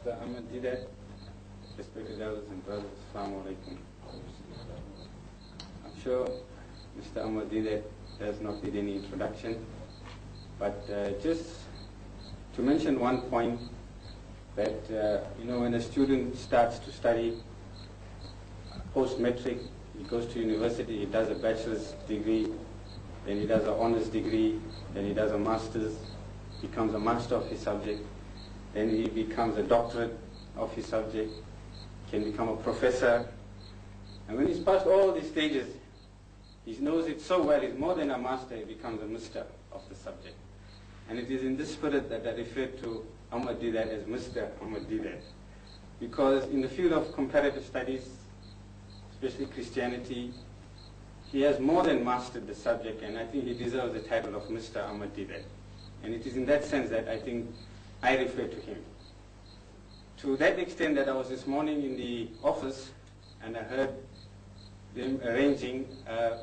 Mr. Ahmed Deedat, respected elders and brothers, Assalamu alaikum. I'm sure Mr. Ahmed Deedat does not need any introduction, but just to mention one point that, when a student starts to study post-metric, he goes to university, he does a bachelor's degree, then he does an honors degree, then he does a master's, becomes a master of his subject, then he becomes a doctorate of his subject, can become a professor, and when he's passed all these stages, he knows it so well, he's more than a master, he becomes a mister of the subject. And it is in this spirit that I refer to Ahmed Deedat as Mr. Ahmed Deedat, because in the field of comparative studies, especially Christianity, he has more than mastered the subject, and I think he deserves the title of Mr. Ahmed Deedat. And it is in that sense that I think I refer to him. To that extent that I was this morning in the office and I heard them arranging a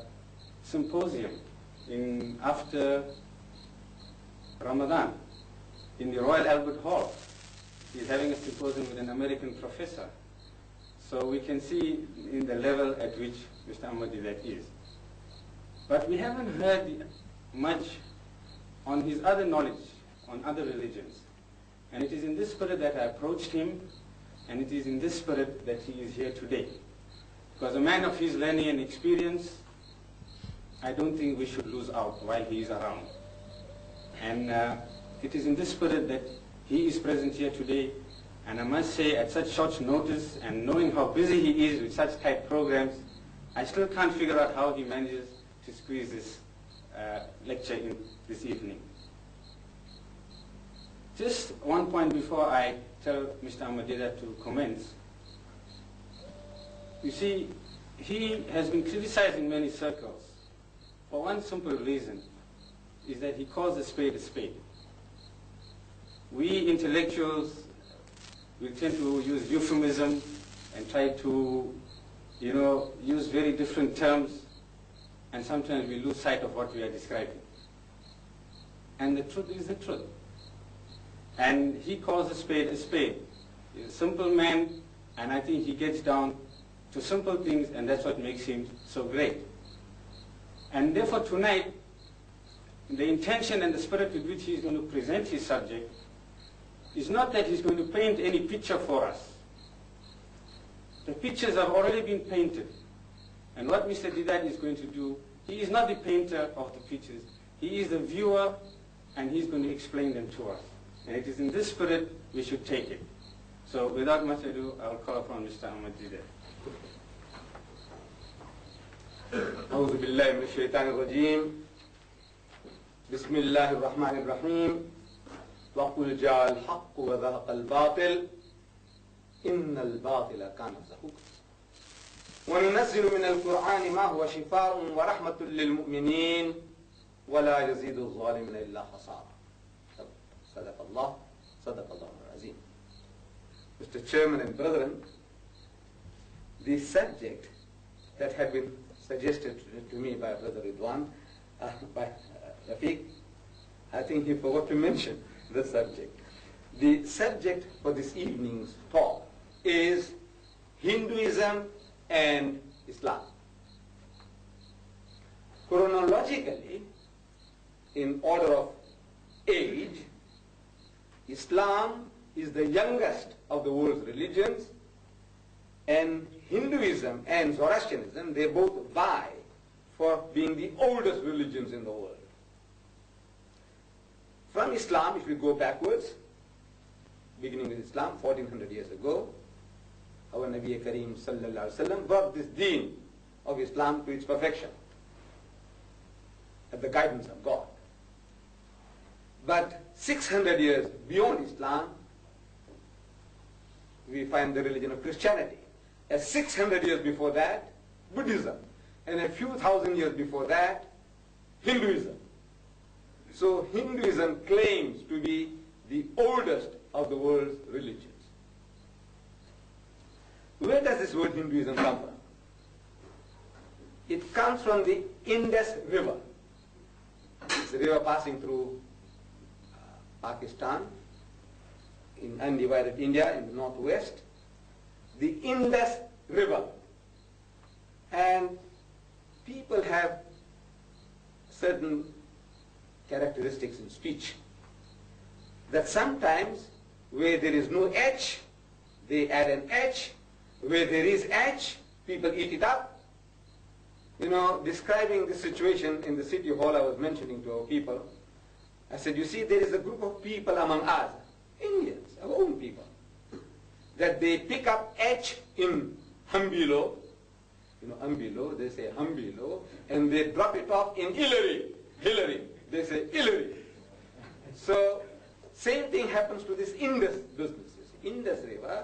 symposium after Ramadan in the Royal Albert Hall. He's having a symposium with an American professor. So we can see in the level at which Mr. Ahmed Deedat is. But we haven't heard much on his other knowledge, on other religions. And it is in this spirit that I approached him, and it is in this spirit that he is here today. Because a man of his learning and experience, I don't think we should lose out while he is around. And it is in this spirit that he is present here today. And I must say, at such short notice, and knowing how busy he is with such tight programs, I still can't figure out how he manages to squeeze this lecture in this evening. Just one point before I tell Mr. Ahmed Deedat to commence. You see, he has been criticized in many circles for one simple reason, is that he calls a spade a spade. We intellectuals, we tend to use euphemism and try to, use very different terms, and sometimes we lose sight of what we are describing. And the truth is the truth. And he calls a spade a spade. He's a simple man, and I think he gets down to simple things, and that's what makes him so great. And therefore tonight, the intention and the spirit with which he's going to present his subject is not that he's going to paint any picture for us. The pictures have already been painted. And what Mr. Deedat is going to do, he is not the painter of the pictures. He is the viewer, and he's going to explain them to us. And it is in this spirit we should take it. So without much ado, I'll call upon Mr. Ahmed Deedat. أعوذ بالله من الشيطان الرجيم بسم الله الرحمن الرحيم وقل جاء الحق وزهق الباطل إن الباطل كان زهوقا وننزل من القرآن ما هو شفاء ورحمة للمؤمنين ولا يزيد الظالمين إلا خسارا صدق الله العظيم. Mr. Chairman and brethren, the subject that had been suggested to me by Brother Ridwan, by Rafiq, I think he forgot to mention the subject. The subject for this evening's talk is Hinduism and Islam. Chronologically, in order of age, Islam is the youngest of the world's religions, and Hinduism and Zoroastrianism, they both vie for being the oldest religions in the world. From Islam, if we go backwards, beginning with Islam 1400 years ago, our Nabi Kareem sallallahu alaihi wasallam brought this deen of Islam to its perfection at the guidance of God. But 600 years beyond Islam, we find the religion of Christianity. As 600 years before that, Buddhism. And a few thousand years before that, Hinduism. So Hinduism claims to be the oldest of the world's religions. Where does this word Hinduism come from? It comes from the Indus River. It's a river passing through Pakistan. in undivided India in the northwest, the Indus River. And people have certain characteristics in speech that sometimes where there is no H, they add an H. Where there is H, people eat it up. You know, describing the situation in the city hall, I was mentioning to our people, I said, you see, there is a group of people among us, Indians, our own people, that they pick up H in Hambilo, you know, Ambilo, they say Hambilo, and they drop it off in Hillary, they say Hillary. So, same thing happens to this Indus business. Indus River,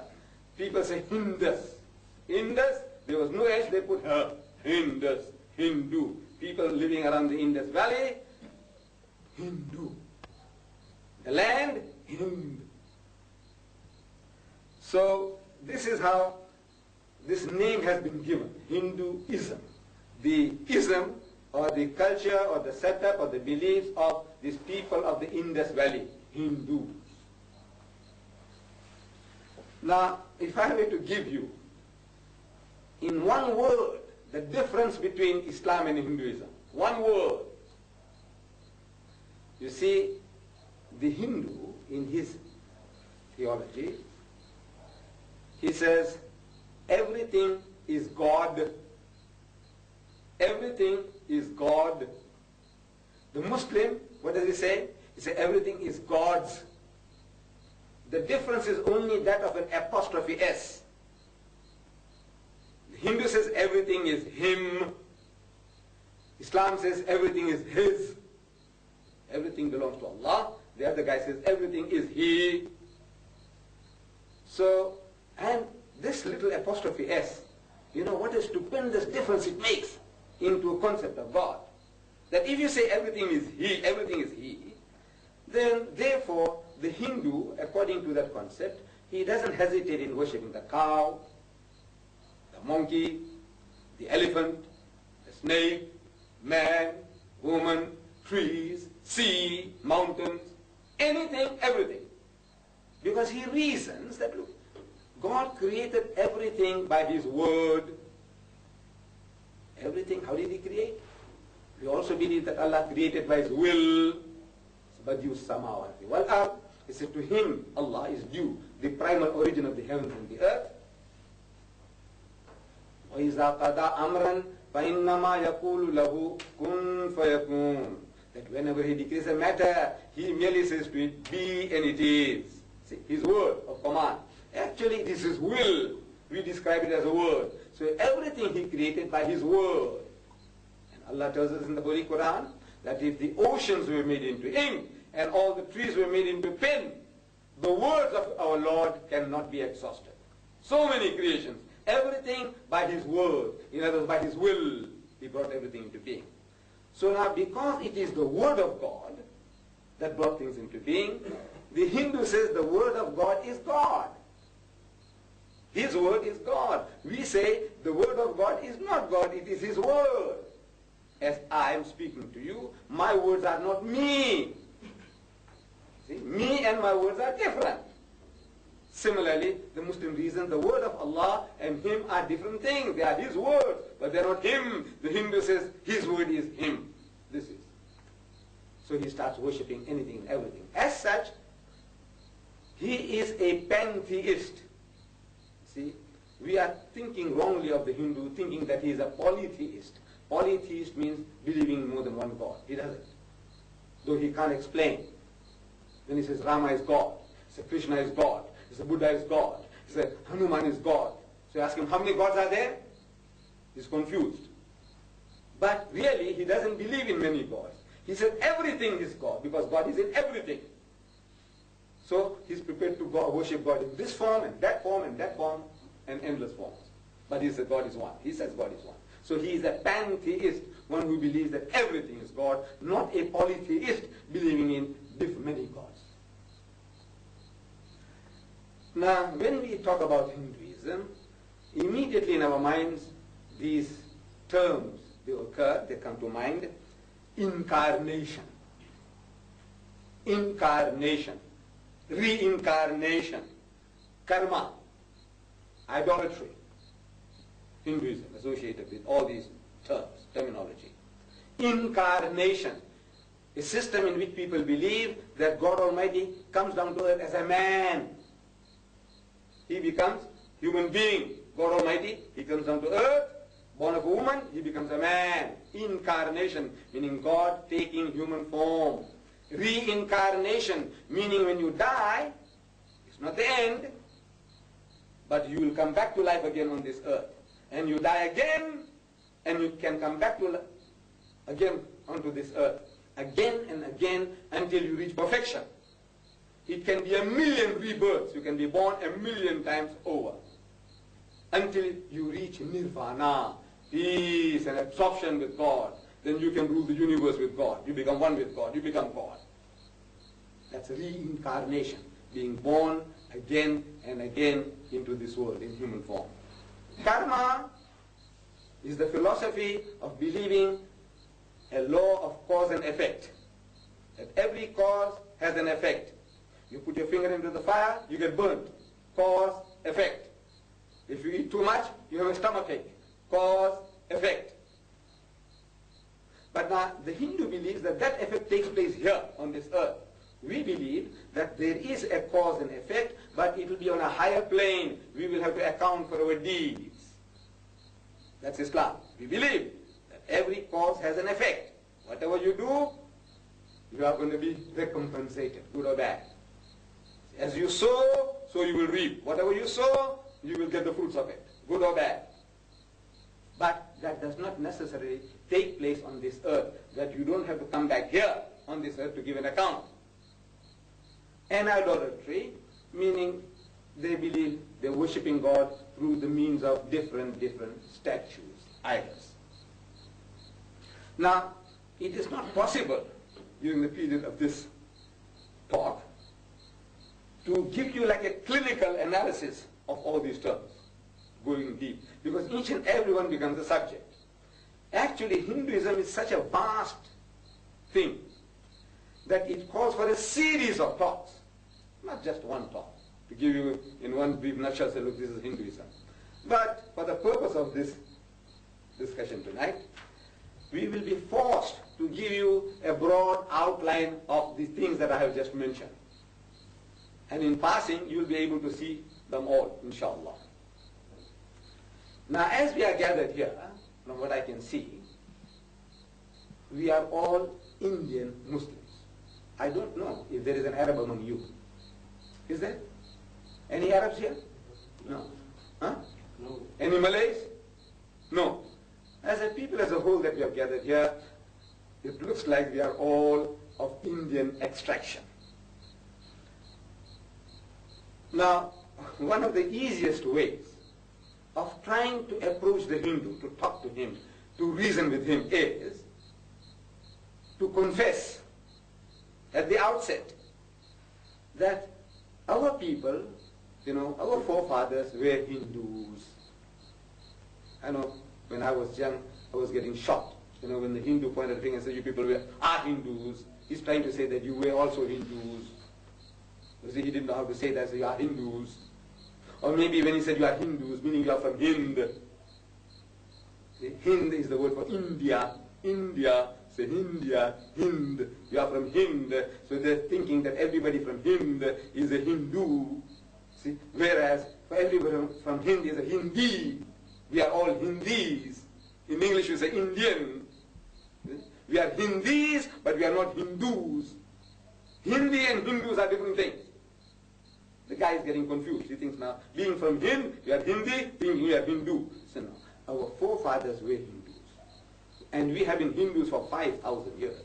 people say Hindus. Indus, there was no H, they put her. Hindus, Hindu. People living around the Indus Valley, Hindu. The land, Hindu. So, this is how this name has been given, Hinduism. The ism or the culture or the setup or the beliefs of these people of the Indus Valley, Hindus. Now, if I were to give you in one word the difference between Islam and Hinduism, one word, you see, the Hindu in his theology, he says everything is God. Everything is God. The Muslim, what does he say? He says everything is God's. The difference is only that of an apostrophe S. The Hindu says everything is him. Islam says everything is his. Everything belongs to Allah. The other guy says everything is he. So, and this little apostrophe S, you know what a stupendous difference it makes into a concept of God. That if you say everything is he, then therefore the Hindu, according to that concept, he doesn't hesitate in worshipping the cow, the monkey, the elephant, the snake, man, woman, trees, sea, mountains, anything, everything. Because he reasons that, look, God created everything by His word. Everything, how did He create? We also believe that Allah created by His will. Badius samawati wal ard. He said to Him, Allah is due, the primal origin of the heavens and the earth. وَإِذَا قَضَى أَمْرًا فَإِنَّمَا يَقُولُ لَهُ كُن فَيَكُونُ. That whenever He decrees a matter, He merely says to it, be, and it is. See, His word of command. Actually, this is will. We describe it as a word. So everything He created by His word. And Allah tells us in the Holy Quran that if the oceans were made into ink and all the trees were made into pen, the words of our Lord cannot be exhausted. So many creations. Everything by His word. In other words, by His will, He brought everything into being. So now, because it is the word of God that brought things into being, the Hindu says the word of God is God. His word is God. We say the word of God is not God, it is His word. As I am speaking to you, my words are not me. See, me and my words are different. Similarly, the Muslim reasons the word of Allah and Him are different things. They are His words, but they are not Him. The Hindu says His word is Him. This is. So he starts worshipping anything and everything. As such, he is a pantheist. See, we are thinking wrongly of the Hindu, thinking that he is a polytheist. Polytheist means believing in more than one God. He doesn't. Though he can't explain. When he says Rama is God, he says Krishna is God, he says Buddha is God, he says Hanuman is God. So you ask him, how many gods are there? He's confused. But really, he doesn't believe in many gods. He says everything is God, because God is in everything. So he's prepared to worship God in this form, and that form, and that form, and endless forms. But he says God is one. He says God is one. So he is a pantheist, one who believes that everything is God, not a polytheist believing in many gods. Now, when we talk about Hinduism, immediately in our minds, these terms, they occur, they come to mind. Incarnation. Incarnation. reincarnation, karma, idolatry, Hinduism associated with all these terms, terminology. Incarnation, a system in which people believe that God Almighty comes down to earth as a man. He becomes human being. God Almighty, He comes down to earth, born of a woman, He becomes a man. Incarnation, meaning God taking human form. Reincarnation, meaning when you die, it's not the end, but you will come back to life again on this earth. And you die again, and you can come back to again onto this earth, again and again until you reach perfection. It can be 1,000,000 rebirths. You can be born 1,000,000 times over until you reach nirvana, peace and absorption with God. Then you can rule the universe with God. You become one with God. You become God. That's reincarnation, being born again and again into this world in human form. Karma is the philosophy of believing a law of cause and effect. That every cause has an effect. You put your finger into the fire, you get burnt. Cause, effect. If you eat too much, you have a stomachache. Cause, effect. But now the Hindu believes that that effect takes place here on this earth. We believe that there is a cause and effect, but it will be on a higher plane. We will have to account for our deeds. That's Islam. We believe that every cause has an effect. Whatever you do, you are going to be recompensated, good or bad. As you sow, so you will reap. Whatever you sow, you will get the fruits of it, good or bad. But that does not necessarily take place on this earth, that you don't have to come back here on this earth to give an account. And idolatry, meaning they believe they're worshipping God through the means of different statues, idols. Now, it is not possible during the period of this talk to give you like a clinical analysis of all these terms, going deep, because each and every one becomes a subject. Actually, Hinduism is such a vast thing that it calls for a series of talks, not just one talk, to give you in one brief nutshell, say, look, this is Hinduism. But for the purpose of this discussion tonight, we will be forced to give you a broad outline of the things that I have just mentioned. And in passing, you will be able to see them all, inshallah. Now, as we are gathered here, from what I can see, we are all Indian Muslims. I don't know if there is an Arab among you. Is there? Any Arabs here? No. Huh? No. Any Malays? No. As a people as a whole that we have gathered here, it looks like we are all of Indian extraction. Now, one of the easiest ways of trying to approach the Hindu, to talk to him, to reason with him is to confess at the outset that our people, our forefathers were Hindus. I know when I was young, I was getting shocked. When the Hindu pointed the finger and said, you people are Hindus, he's trying to say that you were also Hindus. You see, he didn't know how to say that, so you are Hindus. Or maybe when he said you are Hindus, meaning you are from Hind. See, Hind is the word for India. India, say India, Hind. You are from Hind. So they're thinking that everybody from Hind is a Hindu. See, whereas for everybody from Hind is a Hindi. We are all Hindis. In English you say Indian. We are Hindis, but we are not Hindus. Hindi and Hindus are different things. The guy is getting confused. He thinks now, being from Hind, you are Hindi, being you are Hindu. So no, our forefathers were Hindus. And we have been Hindus for 5,000 years.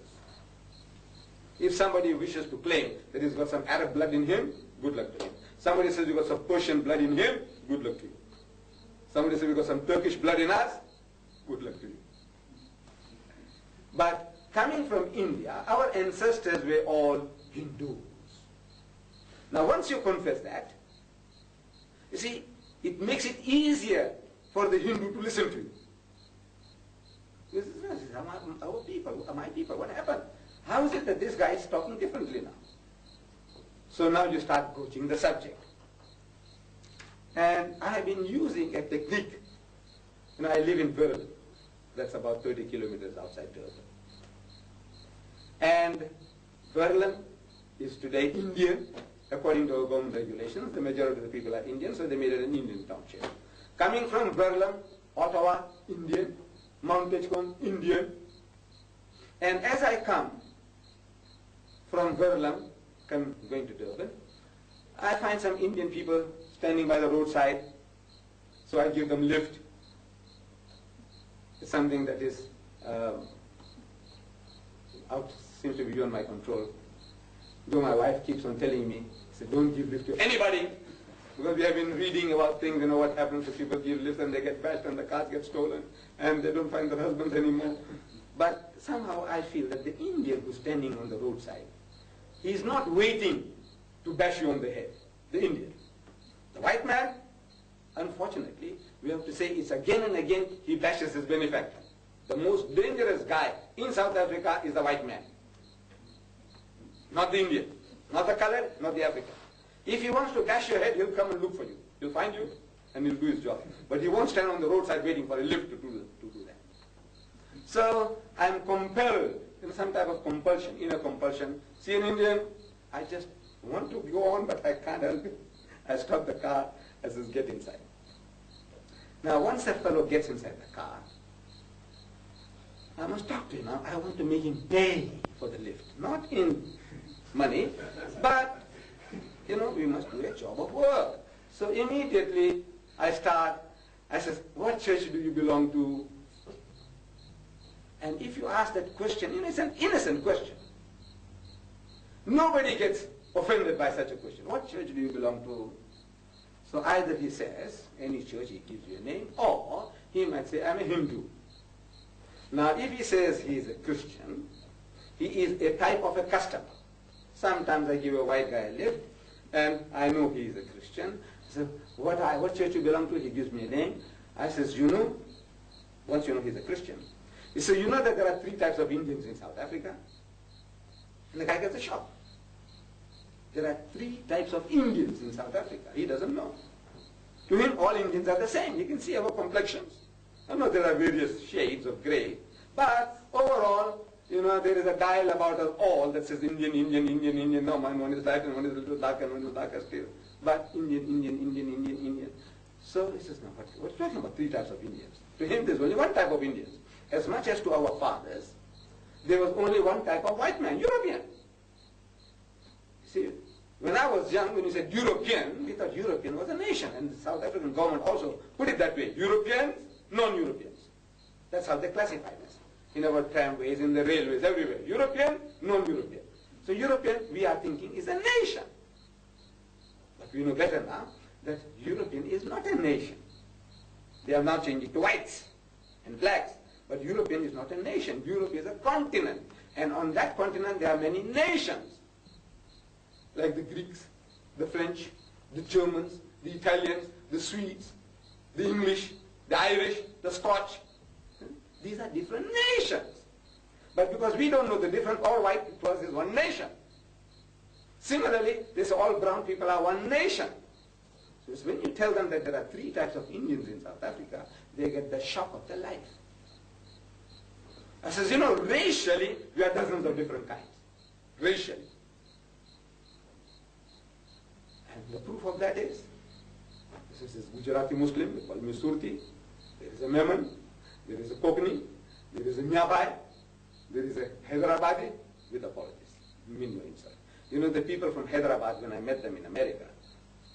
If somebody wishes to claim that he's got some Arab blood in him, good luck to him. Somebody says you've got some Persian blood in him, good luck to you. Somebody says we've got some Turkish blood in us, good luck to you. But coming from India, our ancestors were all Hindus. Now once you confess that, you see, it makes it easier for the Hindu to listen to you. This is our people, my people, what happened? How is it that this guy is talking differently now? So now you start coaching the subject. And I have been using a technique. You know, I live in Berlin. That's about 30 kilometers outside Durban. And Berlin is today Indian, according to our government regulations. The majority of the people are Indian, so they made it an Indian township. Coming from Berlin, Ottawa, Indian, Mount Edgecombe, Indian. And as I come from Berlin, going to Durban, I find some Indian people standing by the roadside, so I give them lift. It's something that is seems to be beyond my control. Though my wife keeps on telling me, don't give lift to anybody, because we have been reading about things, you know, what happens if people give lift and they get bashed and the cars get stolen and they don't find their husbands anymore. But somehow I feel that the Indian who's standing on the roadside, he's not waiting to bash you on the head, the Indian. The white man, unfortunately, we have to say it's again and again he bashes his benefactor. The most dangerous guy in South Africa is the white man. Not the Indian, not the colored, not the African. If he wants to bash your head, he'll come and look for you. He'll find you and he'll do his job. But he won't stand on the roadside waiting for a lift to do that. So I'm compelled, in some type of compulsion, inner compulsion. See an Indian, I just want to go on, but I can't help it. I stop the car, I says, get inside. Now once that fellow gets inside the car, I must talk to him. I want to make him pay for the lift. Not in money, but, you know, we must do a job of work. So immediately I says, what church do you belong to? And if you ask that question, it's an innocent question. Nobody gets offended by such a question. What church do you belong to? So either he says, any church, he gives you a name, or he might say, I'm a Hindu. Now if he says he is a Christian, he is a type of a customer. Sometimes I give a white guy a lift, and I know he is a Christian. So what church you belong to? He gives me a name. I says, you know, once you know he's a Christian. He says, you know that there are 3 types of Indians in South Africa? And the guy gets a shock. There are 3 types of Indians in South Africa. He doesn't know. To him, all Indians are the same. You can see our complexions. I know there are various shades of grey, but overall, you know, there is a dial about us all that says Indian, Indian, Indian, Indian. No, one is light and one is a little dark and one is darker still. But Indian, Indian, Indian, Indian, Indian. So he says, no, what's talking about 3 types of Indians? To him, there's only 1 type of Indians. As much as to our fathers, there was only 1 type of white man, European. See, when I was young, when you said European, we thought European was a nation, and the South African government also put it that way. Europeans, non-Europeans. That's how they classified us. In our tramways, in the railways, everywhere. European, non-European. So European, we are thinking, is a nation. But we know better now that European is not a nation. They are now changing to whites and blacks. But European is not a nation. Europe is a continent. And on that continent there are many nations. Like the Greeks, the French, the Germans, the Italians, the Swedes, the English, the Irish, the Scotch. These are different nations. But because we don't know the difference, all white people is one nation. Similarly, they say all brown people are one nation. So it's when you tell them that there are 3 types of Indians in South Africa, they get the shock of their life. I says, you know, racially, we are dozens of different kinds. Racially. And the proof of that is, this is Gujarati Muslim, they call me Surti. There is a Memon, there is a Kokni, there is a Nyabai, there is a Hyderabadi with apologies. Mean no insult. You know, the people from Hyderabad, when I met them in America,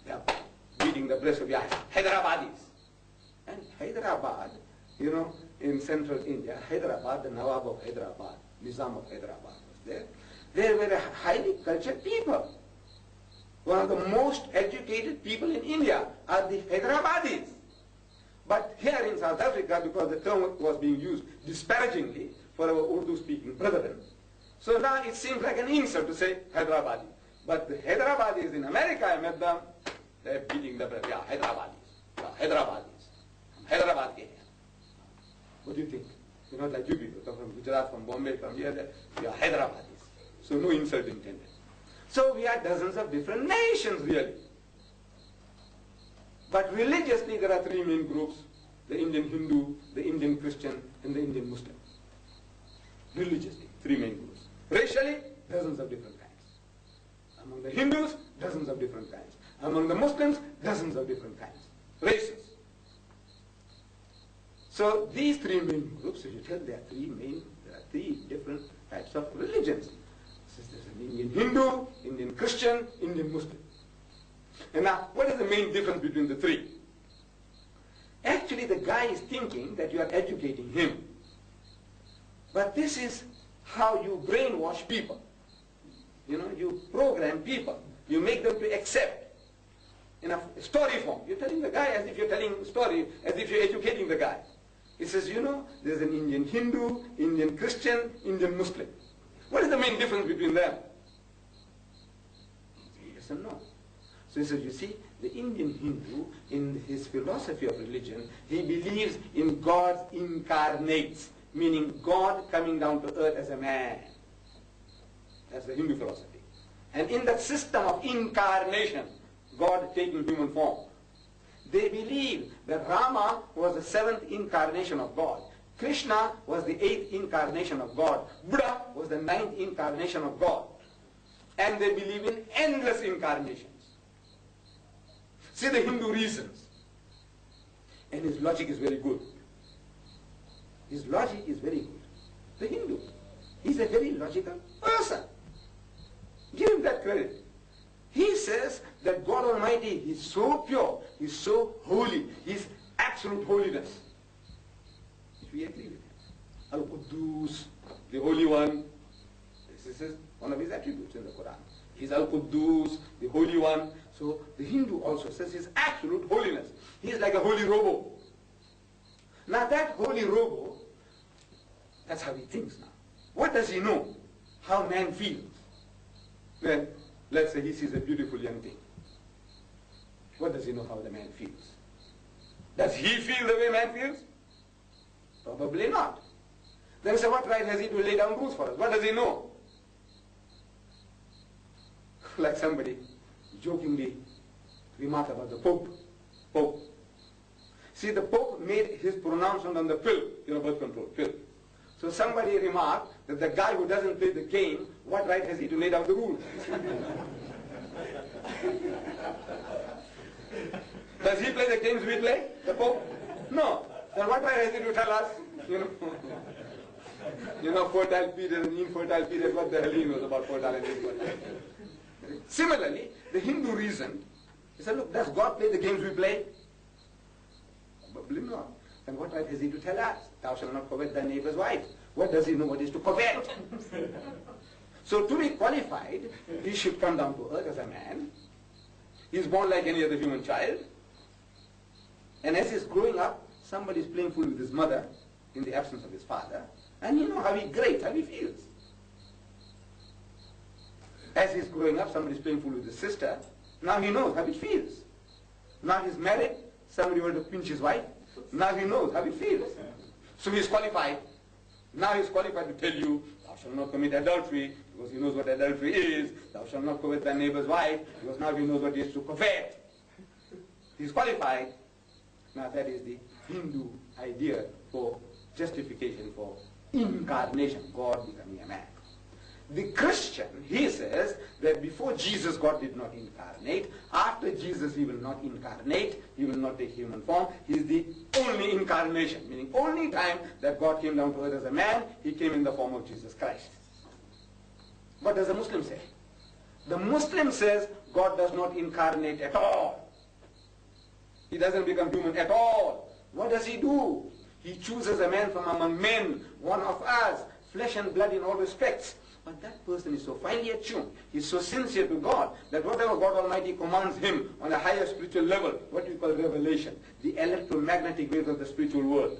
they are beating the breast of the Hyderabadis. And Hyderabad, you know, in central India, Hyderabad, the Nawab of Hyderabad, Nizam of Hyderabad was there. They were a highly cultured people. One of the most educated people in India are the Hyderabadis. But here in South Africa, because the term was being used disparagingly for our Urdu-speaking brethren, so now it seems like an insult to say Hyderabadi. But the Hyderabadis in America, I met them, they're beating the breath. Yeah, Hyderabadis. Yeah, Hyderabadis. Hyderabad ke hain. What do you think? You know, like you people come from Gujarat, from Bombay, from here, they are Hyderabadis. So no insult intended. So we are dozens of different nations really. But religiously there are three main groups: the Indian Hindu, the Indian Christian, and the Indian Muslim. Religiously, three main groups. Racially, dozens of different kinds. Among the Hindus, dozens of different kinds. Among the Muslims, dozens of different kinds. Races. So these three main groups, as you tell, there are three different types of religions. There's an Indian Hindu, Indian Christian, Indian Muslim. And now, what is the main difference between the three? Actually, the guy is thinking that you are educating him. But this is how you brainwash people. You know, you program people. You make them to accept in a story form. You're telling the guy as if you're telling a story, as if you're educating the guy. He says, you know, there's an Indian Hindu, Indian Christian, Indian Muslim. What is the main difference between them? Yes and no. So he says, you see, the Indian Hindu, in his philosophy of religion, he believes in God's incarnates, meaning God coming down to earth as a man. That's the Hindu philosophy. And in that system of incarnation, God taking human form, they believe that Rama was the seventh incarnation of God. Krishna was the eighth incarnation of God. Buddha was the ninth incarnation of God. And they believe in endless incarnations. See, the Hindu reasons. And his logic is very good. His logic is very good. The Hindu, he's a very logical person. Give him that credit. He says that God Almighty is so pure, He's so holy, He's absolute holiness. We agree with him. Al-Quddus, the Holy One. This is one of his attributes in the Quran. He's Al-Quddus, the Holy One. So the Hindu also says His absolute holiness. He's like a holy robo. Now that holy robo, that's how he thinks now. What does he know? How man feels. Then, let's say he sees a beautiful young thing. What does he know how the man feels? Does he feel the way man feels? Probably not. Then say, what right has he to lay down rules for us? What does he know? Like somebody jokingly remarked about the Pope. Pope. See, the Pope made his pronouncement on the pill, birth control, pill. So somebody remarked that the guy who doesn't play the game, what right has he to lay down the rules? Does he play the games we play, the Pope? No. Then what right has he to tell us? Fertile period and infertile period, what the hell he knows about fertile and infertile. Similarly, the Hindu reasoned, he said, look, does God play the games we play? Probably not. Then what right has he to tell us? Thou shalt not covet thy neighbor's wife. What does he know what is to covet? So to be qualified, he should come down to earth as a man. He's born like any other human child. And as he's growing up, somebody is playing fool with his mother in the absence of his father. And you know how he grades, how he feels. As he's growing up, somebody is playing fool with his sister. Now he knows how he feels. Now he's married, somebody wants to pinch his wife. Now he knows how he feels. So he's qualified. Now he's qualified to tell you, thou shalt not commit adultery, because he knows what adultery is. Thou shalt not covet thy neighbor's wife, because now he knows what he is to covet. He's qualified. Now that is the Hindu idea for justification for incarnation, God becoming a man. The Christian, he says that before Jesus, God did not incarnate. After Jesus, he will not incarnate. He will not take human form. He is the only incarnation, meaning only time that God came down to earth as a man, he came in the form of Jesus Christ. What does the Muslim say? The Muslim says God does not incarnate at all. He doesn't become human at all. What does he do? He chooses a man from among men, one of us, flesh and blood in all respects. But that person is so finely attuned, he's so sincere to God, that whatever God Almighty commands him on a higher spiritual level, what we call revelation, the electromagnetic waves of the spiritual world,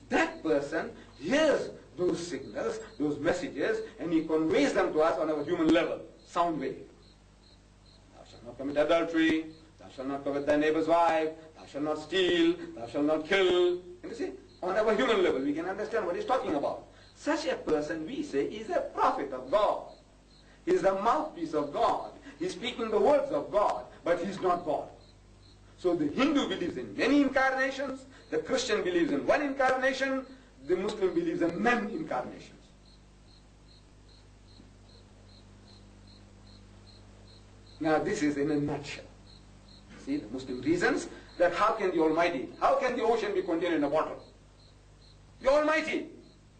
that person hears those signals, those messages, and he conveys them to us on our human level, sound wave. Thou shalt not commit adultery, thou shalt not covet thy neighbor's wife, thou shalt not steal, thou shalt not kill. And you see, on our human level, we can understand what he's talking about. Such a person, we say, is a prophet of God. His is the mouthpiece of God. He's speaking the words of God, but he's not God. So the Hindu believes in many incarnations, the Christian believes in one incarnation, the Muslim believes in many incarnations. Now this is in a nutshell. See, the Muslim reasons that how can the Almighty, how can the ocean be contained in a bottle? The Almighty,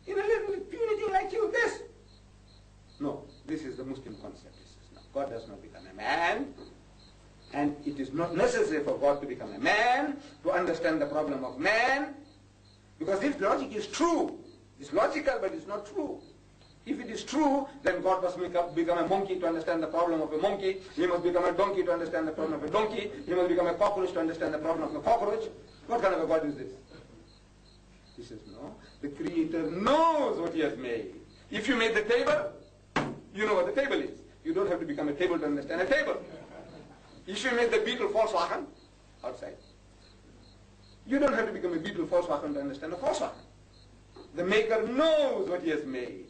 in a little puny thing like you, this. No, this is the Muslim concept. This is not. God does not become a man, and it is not necessary for God to become a man to understand the problem of man, because this logic is true. It's logical, but it's not true. If it is true, then God must become a monkey to understand the problem of a monkey. He must become a donkey to understand the problem of a donkey. He must become a cockroach to understand the problem of a cockroach. What kind of a God is this? He says, no. The Creator knows what He has made. If you made the table, you know what the table is. You don't have to become a table to understand a table. If you made the beetle Volkswagen outside, you don't have to become a beetle Volkswagen to understand a Volkswagen. The Maker knows what He has made.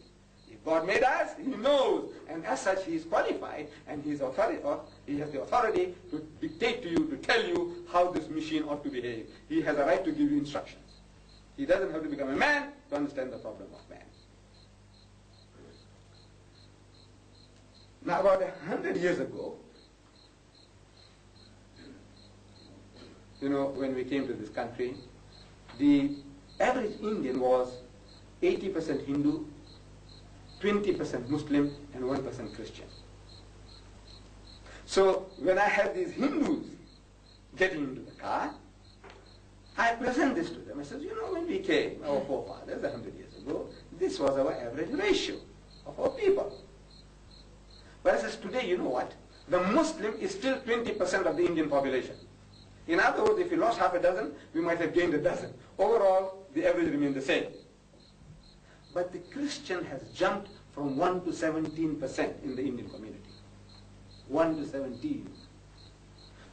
If God made us, He knows, and as such He is qualified, and He has the authority to dictate to you, to tell you how this machine ought to behave. He has a right to give you instructions. He doesn't have to become a man to understand the problem of man. Now about 100 years ago, when we came to this country, the average Indian was 80% Hindu, 20% Muslim, and 1% Christian. So when I had these Hindus getting into the car, I present this to them. I said, when we came, our forefathers 100 years ago, this was our average ratio of our people. But I said, today, you know what? The Muslim is still 20% of the Indian population. In other words, if we lost half a dozen, we might have gained a dozen. Overall, the average remained the same. But the Christian has jumped from 1 to 17% in the Indian community. 1 to 17.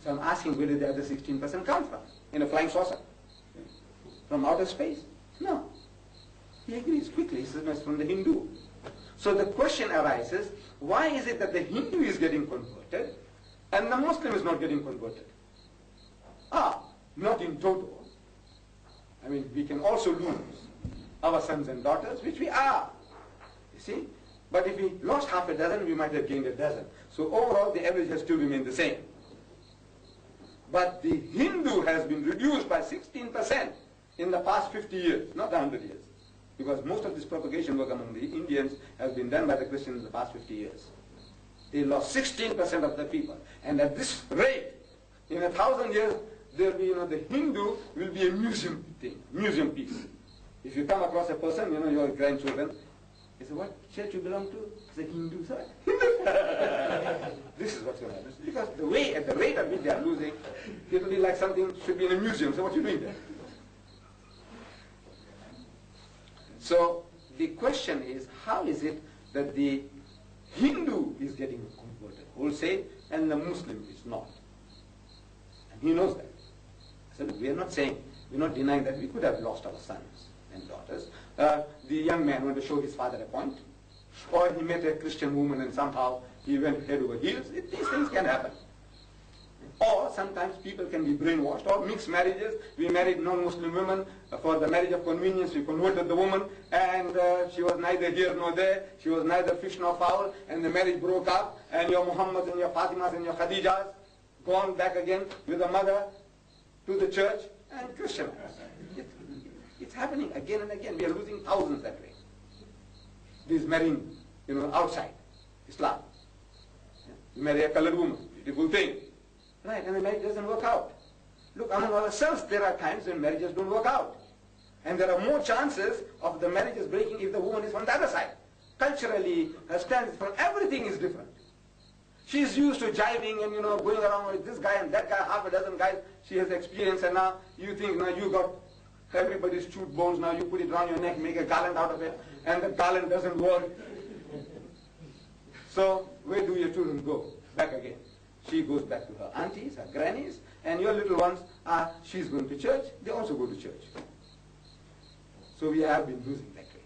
So I'm asking, where did the other 16% come from? In a flying saucer? From outer space? No. He agrees quickly. He says, no, it's from the Hindu. So the question arises, why is it that the Hindu is getting converted and the Muslim is not getting converted? Not in total. I mean, we can also lose our sons and daughters, which we are. You see? But if we lost half a dozen, we might have gained a dozen. So overall, the average has still remained the same. But the Hindu has been reduced by 16% in the past 50 years, not 100 years. Because most of this propagation work among the Indians has been done by the Christians in the past 50 years. They lost 16% of the people. And at this rate, in 1,000 years, there will be, the Hindu will be a museum thing, museum piece. If you come across a person, your grandchildren, they say, what church you belong to? It's a Hindu, sir. This is what's going to happen. Because at the rate at which they are losing, it will be like something should be in a museum. So what are you doing there? So the question is, how is it that the Hindu is getting converted wholesale and the Muslim is not? And he knows that. So look, we are not saying, we're not denying that we could have lost our sons and daughters. The young man wanted to show his father a point, or he met a Christian woman and somehow he went head over heels. These things can happen. Or sometimes people can be brainwashed, or mixed marriages. We married non-Muslim women for the marriage of convenience. We converted the woman, and she was neither here nor there. She was neither fish nor fowl, and the marriage broke up, and your Muhammads and your Fatimas and your Khadijas gone back again with the mother to the church and Christianized. It's happening again and again. We are losing thousands that way. This marrying, outside Islam. You marry a colored woman, beautiful thing. Right, and the marriage doesn't work out. Look, among ourselves, there are times when marriages don't work out. And there are more chances of the marriages breaking if the woman is from the other side. Culturally, her stance from everything is different. She's used to jiving and, going around with this guy and that guy, half a dozen guys she has experience, and now you think, now you got everybody's chewed bones, now you put it around your neck, make a garland out of it, and the garland doesn't work. So, where do your children go? Back again. She goes back to her aunties, her grannies, and your little ones she's going to church, they also go to church. So we have been losing that way,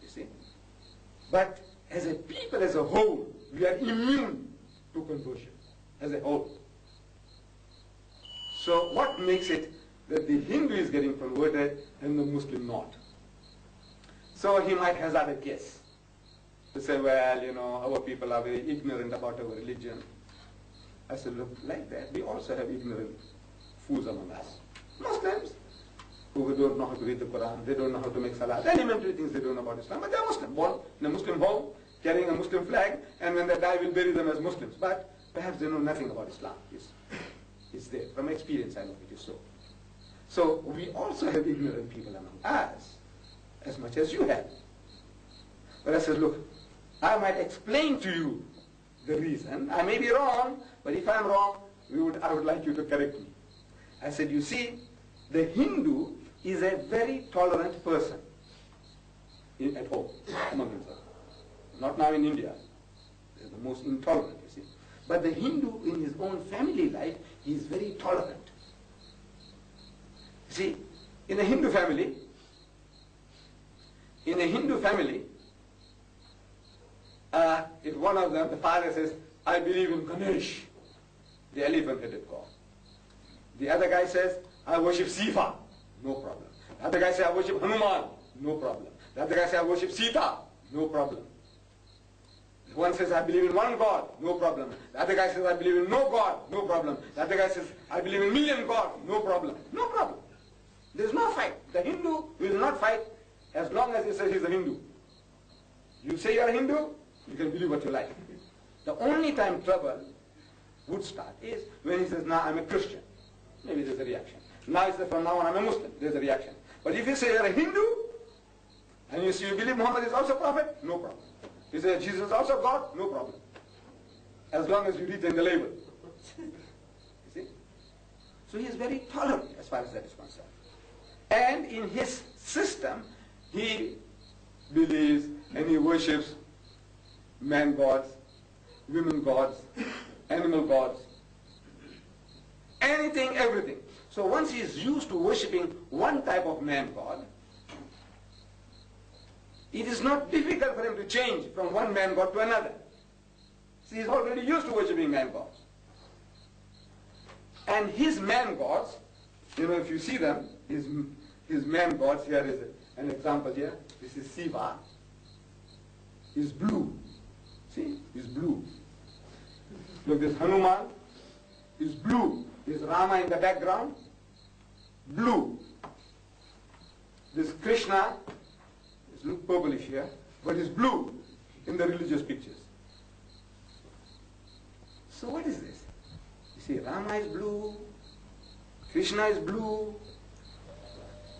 you see. But as a people as a whole, we are immune to conversion as a whole. So what makes it that the Hindu is getting converted and the Muslim not? So he might hazard a guess to say, well, you know, our people are very ignorant about our religion. I said, look, like that, we also have ignorant fools among us. Muslims, who don't know how to read the Quran, they don't know how to make salah, elementary things they don't know about Islam, but they're Muslim, born in a Muslim home, carrying a Muslim flag, and when they die, we'll bury them as Muslims. But perhaps they know nothing about Islam. It's there. From experience, I know it is so. So we also have ignorant people among us, as much as you have. But I said, look, I might explain to you the reason. I may be wrong, but if I'm wrong, I would like you to correct me. I said, you see, the Hindu is a very tolerant person at home, among himself. Not now in India. They're the most intolerant, you see. But the Hindu in his own family life, he is very tolerant. See, in a Hindu family, if one of them, the father says, I believe in Ganesh, the elephant-headed god. The other guy says, I worship Siva, no problem. The other guy says, I worship Hanuman, no problem. The other guy says, I worship Sita, no problem. One says, I believe in one God, no problem. The other guy says, I believe in no God, no problem. The other guy says, I believe in million gods, no problem. No problem. There's no fight. The Hindu will not fight as long as he says he's a Hindu. You say you're a Hindu, you can believe what you like. The only time trouble would start is when he says, now I'm a Christian. Maybe there's a reaction. Now he says, from now on I'm a Muslim. There's a reaction. But if you say you're a Hindu, and you say you believe Muhammad is also prophet, no problem. You say Jesus is also God, no problem. As long as you retain the label. You see? So he is very tolerant as far as that is concerned. And in his system, he believes and he worships man gods, women gods, animal gods, anything, everything. So once he is used to worshipping one type of man god, it is not difficult for him to change from one man god to another. See, he's already used to worshipping man gods. And his man gods, you know, if you see them, his man gods, here is an example here. This is Siva. He's blue. See, he's blue. Look, this Hanuman is blue. There's Rama in the background, blue. This Krishna, it looks purplish here, but it's blue in the religious pictures. So what is this? You see, Rama is blue, Krishna is blue,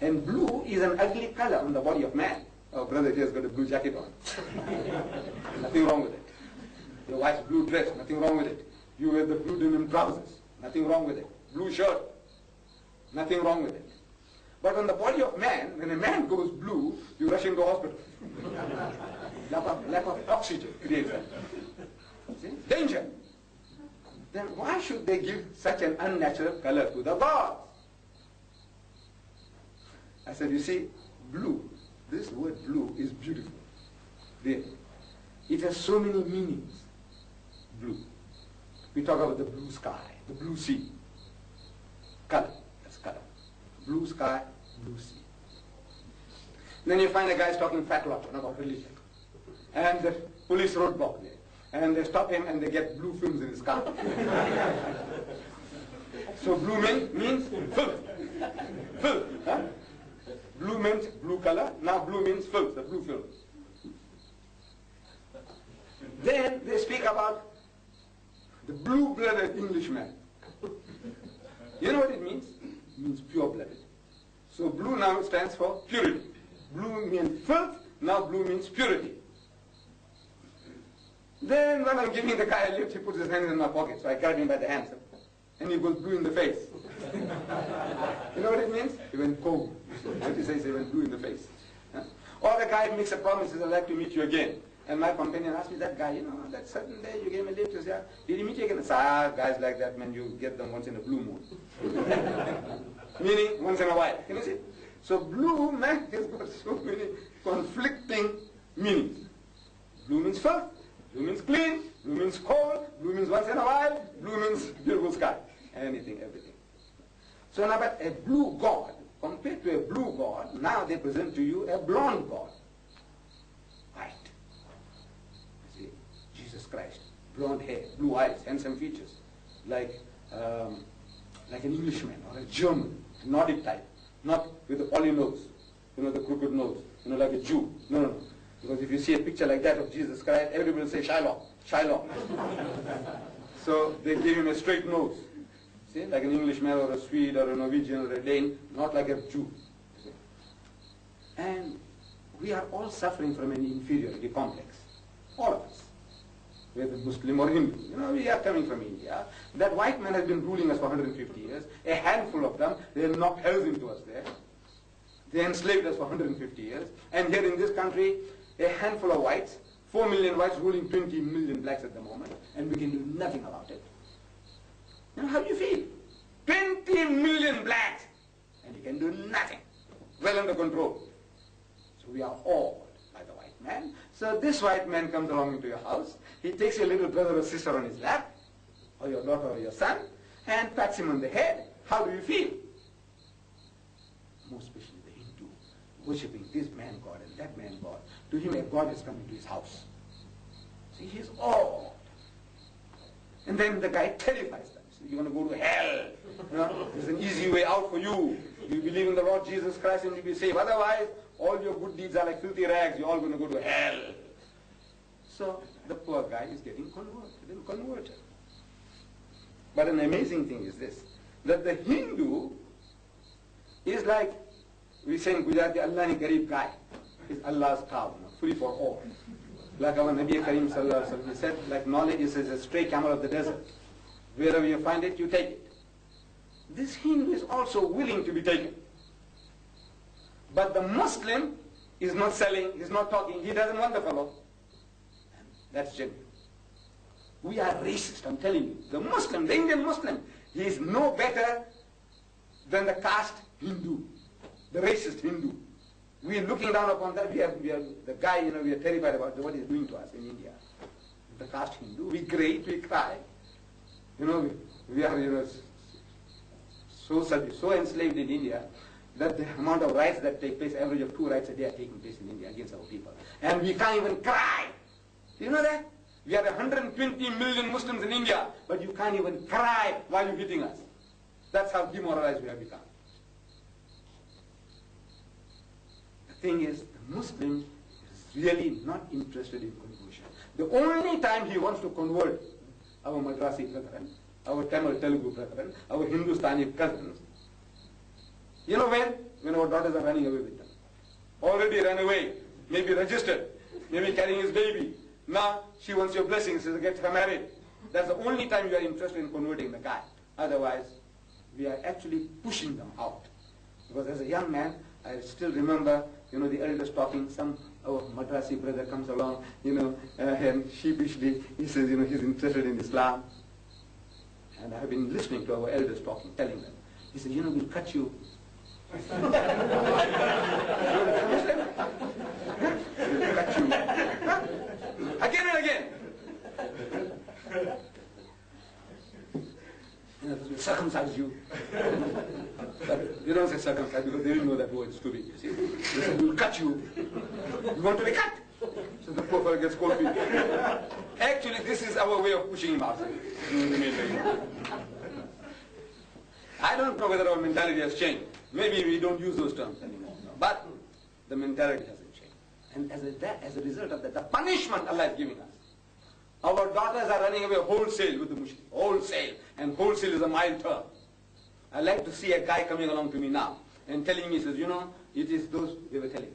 and blue is an ugly color on the body of man. Oh, brother here's got a blue jacket on. Nothing wrong with it. Your wife's blue dress, nothing wrong with it. You wear the blue denim trousers, nothing wrong with it. Blue shirt, nothing wrong with it. But on the body of man, when a man goes blue, you rush into hospital. lack of oxygen creates that. See? Danger. Then why should they give such an unnatural color to the gods? I said, you see, blue, this word blue is beautiful. There. It has so many meanings. Blue. We talk about the blue sky, the blue sea. Color, that's color. Blue sky, blue sea. Then you find a guy talking fat lot about religion. And the police roadblock there. And they stop him and they get blue films in his car. So blue means filth. Filth. Huh? Blue meant blue color. Now blue means filth, the blue film. Then they speak about the blue-blooded Englishman. You know what it means? It means pure-blooded. So blue now stands for purity. Blue means filth, now blue means purity. Then when I'm giving the guy a lift, he puts his hands in my pocket, so I grab him by the hands. And he goes blue in the face. You know what it means? He went cold. What he says, he went blue in the face. Huh? Or the guy makes a promise, he says, I'd like to meet you again. And my companion asked me, that guy, you know, that certain day you gave me a lift, he said, did he meet you again? I said, guys like that, man, you get them once in a blue moon. Meaning, once in a while. Can you see? So blue, man, has got so many conflicting meanings. Blue means filth, blue means clean, means cold, blue means once in a while, blue means beautiful sky. Anything, everything. So now, but a blue God, compared to a blue God, now they present to you a blonde God. White. You see, Jesus Christ, blonde hair, blue eyes, handsome features, like an Englishman or a German, Nordic type, not with the poly nose, the crooked nose, like a Jew. No, no, no. Because if you see a picture like that of Jesus Christ, everybody will say, Shylock, Shylock. So they give him a straight nose. See, like an Englishman or a Swede or a Norwegian or a Dane, not like a Jew. See? And we are all suffering from an inferiority complex. All of us. Whether Muslim or Hindu. We are coming from India. That white man has been ruling us for 150 years. A handful of them, they knocked hells into us there. They enslaved us for 150 years. And here in this country, a handful of whites, 4 million whites ruling 20 million blacks at the moment, and we can do nothing about it. How do you feel? 20 million blacks, and you can do nothing. Well under control. So we are awed by the white man. So this white man comes along into your house. He takes your little brother or sister on his lap, or your daughter or your son, and pats him on the head. How do you feel? Most especially the Hindu, worshipping this man God and that man God. To him a God has come into his house. See, he's awed. And then the guy terrifies them. You're going to go to hell. There's an easy way out for you. You believe in the Lord Jesus Christ and you'll be safe. Otherwise, all your good deeds are like filthy rags. You're all going to go to hell. So the poor guy is getting converted. But an amazing thing is this, that the Hindu is like, we say in Gujarati, Allah ni garib guy. Is Allah's cow, free for all. Like our Nabi Karim Sallallahu Alaihi Wasallam said, like knowledge is a stray camel of the desert. Wherever you find it, you take it. This Hindu is also willing to be taken. But the Muslim is not selling, he's not talking, he doesn't want the fellow. And that's genuine. We are racist, I'm telling you. The Muslim, the Indian Muslim, he is no better than the caste Hindu, the racist Hindu. We are looking down upon that. We are the guy, we are terrified about what he's doing to us in India. The caste Hindu, we grate, we cry. We are, so enslaved in India that the amount of riots that take place, average of 2 riots a day are taking place in India against our people. And we can't even cry. You know that? We are 120 million Muslims in India, but you can't even cry while you're hitting us. That's how demoralized we have become. The thing is, the Muslim is really not interested in conversion. The only time he wants to convert our Madrasi brethren, our Tamil Telugu brethren, our Hindustani cousins, you know when? When our daughters are running away with them. Already run away, maybe registered, maybe carrying his baby. Now she wants your blessings to get her married. That's the only time you are interested in converting the guy. Otherwise, we are actually pushing them out. Because as a young man, I still remember, the elders talking, our Madrasi brother comes along, and sheepishly, he says, he's interested in Islam. And I have been listening to our elders talking, telling them. He said, we'll cut you. We'll cut you. Again and again. We'll circumcise you. But they don't say circumcise because they didn't know that word, stupid. You see? They say, we'll cut you. You want to be cut? So the poor fellow gets cold feet. Actually, this is our way of pushing him out. I don't know whether our mentality has changed. Maybe we don't use those terms anymore. But the mentality hasn't changed. And as a result of that, the punishment Allah is giving us. Our daughters are running away wholesale with the Muslims. Wholesale. And wholesale is a mild term. I like to see a guy coming along to me now and telling me, he says, it is those, they were telling,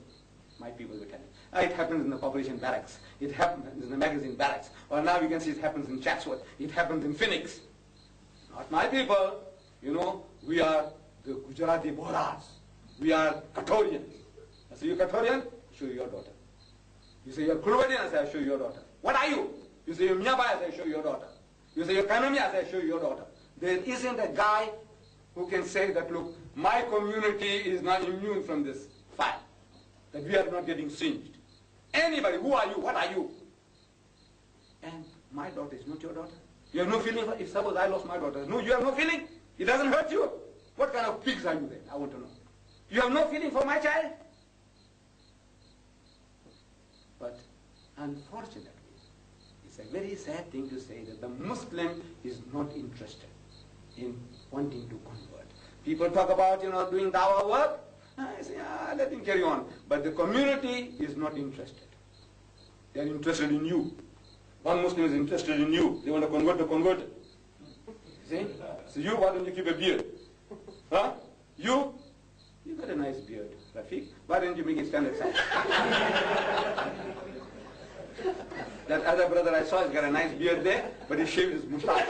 my people were telling. It happens in the population barracks. It happens in the magazine barracks. Or now you can see it happens in Chatsworth. It happens in Phoenix. Not my people. We are the Gujarati Bohras. We are Katorians. I say, you're Katorian? I show you your daughter. You say, you're Kulwadian? I say, I show you your daughter. What are you? You say, you're Miyabai? I say, I show you your daughter. You say, you're Kanami? I say, I show you your daughter. There isn't a guy who can say that, look, my community is not immune from this fire. That we are not getting singed. Anybody, who are you? What are you? And My daughter is not your daughter. You have no feeling for, if suppose I lost my daughter. No, you have no feeling. It doesn't hurt you. What kind of pigs are you then? I want to know. You have no feeling for my child? But unfortunately, it's a very sad thing to say that the Muslim is not interested in wanting to convert. People talk about, doing dawah work. I say, let him carry on. But the community is not interested. They are interested in you. One Muslim is interested in you. They want to convert the converted. See? So you, why don't you keep a beard? Huh? You got a nice beard, Rafiq. Why don't you make it standard size? That other brother I saw, he's got a nice beard there, but he shaved his moustache.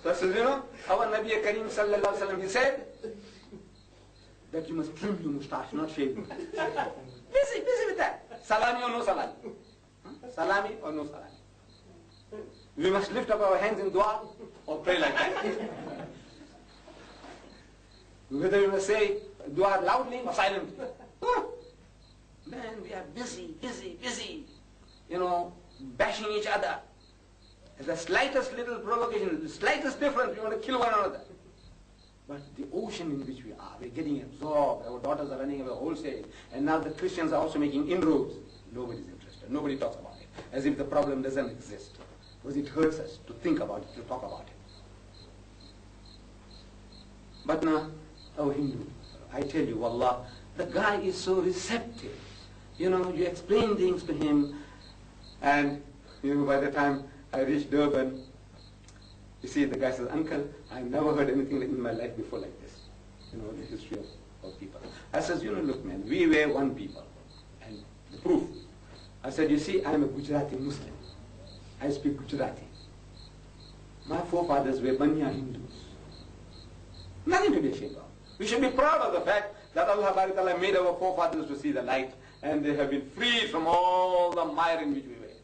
So I said, our Nabi Kareem sallallahu alaihi wasallam, he said that you must trim your moustache, not shave it. Busy with that. Salami or no salami? Salami or no salami? We must lift up our hands in dua or pray like that. Whether we must say dua loudly or silently. Oh, man, we are busy, bashing each other. The slightest little provocation, the slightest difference, we want to kill one another. But the ocean in which we are, we're getting absorbed. Our daughters are running away wholesale. And now the Christians are also making inroads. Nobody's interested. Nobody talks about it. As if the problem doesn't exist. Because it hurts us to think about it, to talk about it. But now, our Hindu, I tell you, wallah, the guy is so receptive. You explain things to him, and by the time I reached Durban, you see, the guy says, "Uncle, I've never heard anything in my life before like this." The history of people. I says, look, man, we were one people. And the proof. I said, you see, I'm a Gujarati Muslim. I speak Gujarati. My forefathers were Banya Hindus. Nothing to be ashamed of. We should be proud of the fact that Allah Ta'ala made our forefathers to see the light, and they have been freed from all the mire in which we were.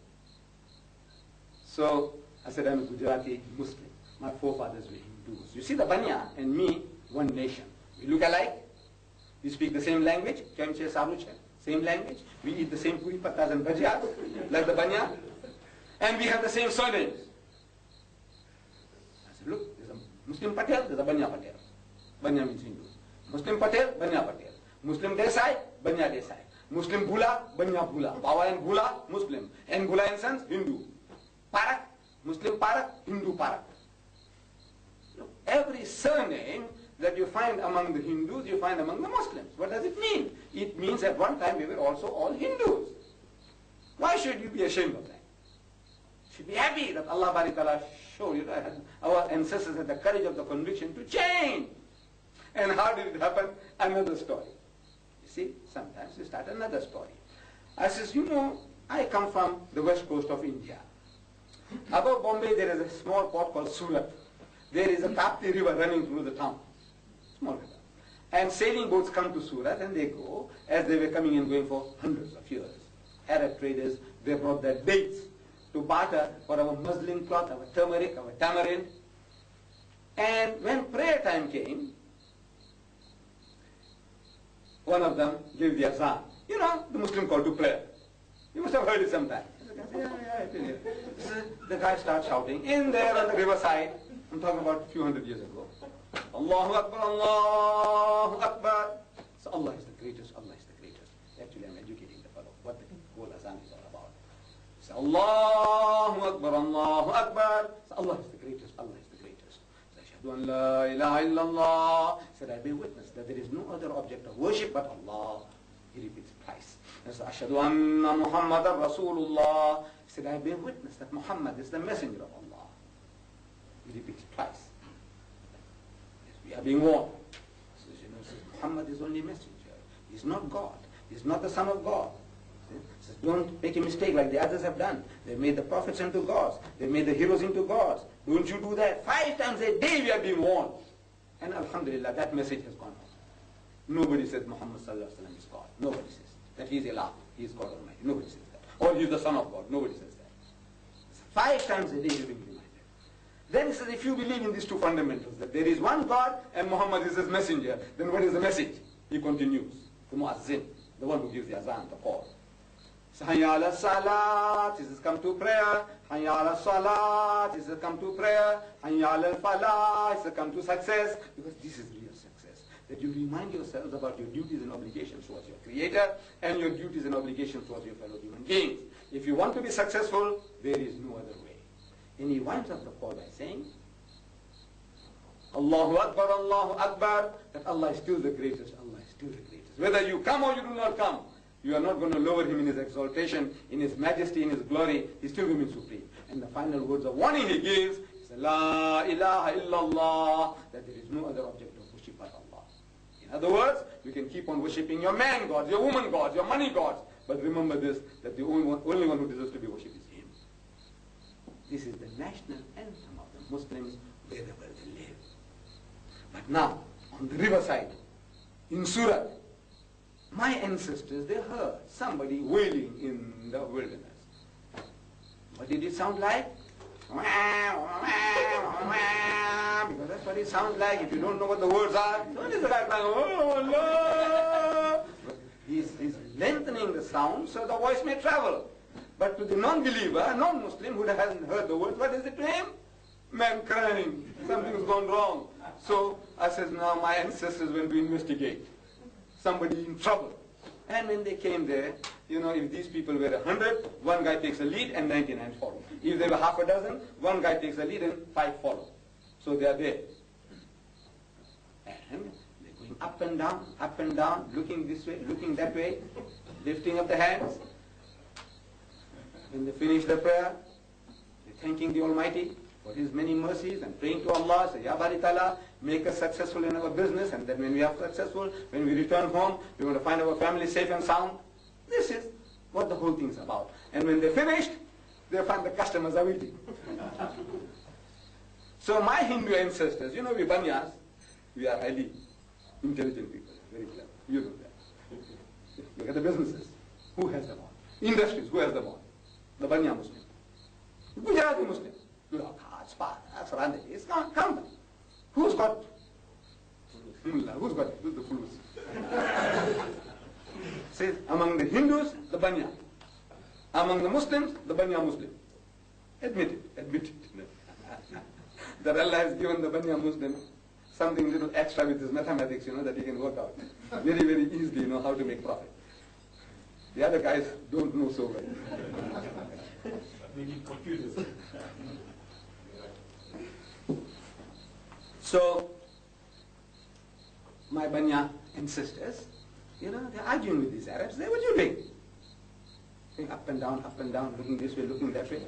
So, I said, I'm a Gujarati Muslim. My forefathers were Hindus. You see, the Banya and me, one nation. We look alike. We speak the same language. Chemche, Saruche. Same language. We eat the same puri pattas and bhajiyas, like the Banya. And we have the same surnames. I said, look, there's a Muslim Patel, there's a Banya Patel. Banya means Hindu. Muslim Patel, Banya Patel. Muslim Desai, Banya Desai. Muslim Bula, Banya Bula. Bawa and Bula, Muslim. And Bula and Sons, Hindu. Parak, Muslim Parak, Hindu Parak. Every surname that you find among the Hindus, you find among the Muslims. What does it mean? It means at one time we were also all Hindus. Why should you be ashamed of that? You should be happy that Allah Ta'ala showed you that our ancestors had the courage of the conviction to change. And how did it happen? Another story. You see, sometimes you start another story. I says, I come from the west coast of India. Above Bombay there is a small port called Surat. There is a Tapti river running through the town. Small river. And sailing boats come to Surat and they go, as they were coming and going for hundreds of years. Arab traders, they brought their dates to barter for our muslin cloth, our turmeric, our tamarind. And when prayer time came, one of them gave the azan. The Muslim call to prayer. You must have heard it sometime. The guy starts shouting, in there on the riverside, I'm talking about a few hundred years ago, Allahu Akbar, Allahu Akbar. So Allah is the greatest, Allah is the greatest. Actually, I'm educating the fellow what the whole azan is all about. So Allahu Akbar, Allahu Akbar. So Allah is the greatest, Allah is the greatest. So Ashhadu an la ilaha illallah. Said, I bear witness that there is no other object of worship but Allah. He repeats it twice. He said, Ashhadu anna Muhammadan Rasulullah. He said, I bear witness that Muhammad is the messenger of Allah. He repeats it twice. Yes, we are being warned. He says, Muhammad is only a messenger. He's not God. He's not the son of God. He says, don't make a mistake like the others have done. They made the prophets into gods. They made the heroes into gods. Don't you do that. 5 times a day we are being warned. And alhamdulillah, that message has gone out. Nobody says Muhammad sallallahu alaihi wasallam is God. Nobody says that he is Allah. He is God Almighty. Nobody says that. Or he is the son of God. Nobody says that. 5 times a day you're being reminded. Then he says, if you believe in these 2 fundamentals, that there is one God and Muhammad is his messenger, then what is the message? He continues. The muazzin, the one who gives the azan, the call. Hayya ala salat, this is come to prayer. Hayya ala salat, this is come to prayer. Hayya ala falah, this is come to success. Because this is real success. That you remind yourselves about your duties and obligations towards your Creator and your duties and obligations towards your fellow human beings. If you want to be successful, there is no other way. And he winds up the call by saying, Allahu Akbar, that Allah is still the greatest, Allah is still the greatest. Whether you come or you do not come, you are not going to lower him in his exaltation, in his majesty, in his glory. He still remains supreme. And the final words of warning he gives is, La ilaha illallah, that there is no other object of worship but Allah. In other words, you can keep on worshipping your man gods, your woman gods, your money gods, but remember this, that the only one who deserves to be worshipped is him. This is the national anthem of the Muslims wherever they live. But now, on the riverside, in Surat, my ancestors, they heard somebody wailing in the wilderness. What did it sound like? Because that's what it sounds like. If you don't know what the words are, what is the guy like? Oh, Allah! He's lengthening the sound so the voice may travel. But to the non-believer, non-Muslim who hasn't heard the words, what is it to him? Man crying, something's gone wrong. So I says, now my ancestors went to investigate. Somebody in trouble. And when they came there, you know, if these people were 100, one guy takes the lead and 99 follow. If they were half a dozen, one guy takes the lead and 5 follow. So they are there. And they're going up and down, looking this way, looking that way, lifting up the hands. When they finish the prayer, they're thanking the Almighty for His many mercies and praying to Allah, say, Ya Bari Ta'ala, make us successful in our business, and then when we are successful, when we return home, we want to find our family safe and sound. This is what the whole thing is about. And when they're finished, they find the customers are waiting. So my Hindu ancestors, you know, we Banyas, we are highly intelligent people, very clever. You know that. Look at the businesses. Who has them all? Industries, who has them all? The Banya Muslim. The Gujarati Muslim. It's count them. Who's got? Who's got it? Who's the fulus? Says, among the Hindus, the Banya. Among the Muslims, the Banya Muslim. Admit it. That Allah has given the Banya Muslim something little extra with his mathematics, you know, that he can work out. Very, very easily, you know, how to make profit. The other guys don't know so well. We need computers. So, my Banya ancestors, you know, they're arguing with these Arabs. They, what are you doing? Going up and down, looking this way, looking that way.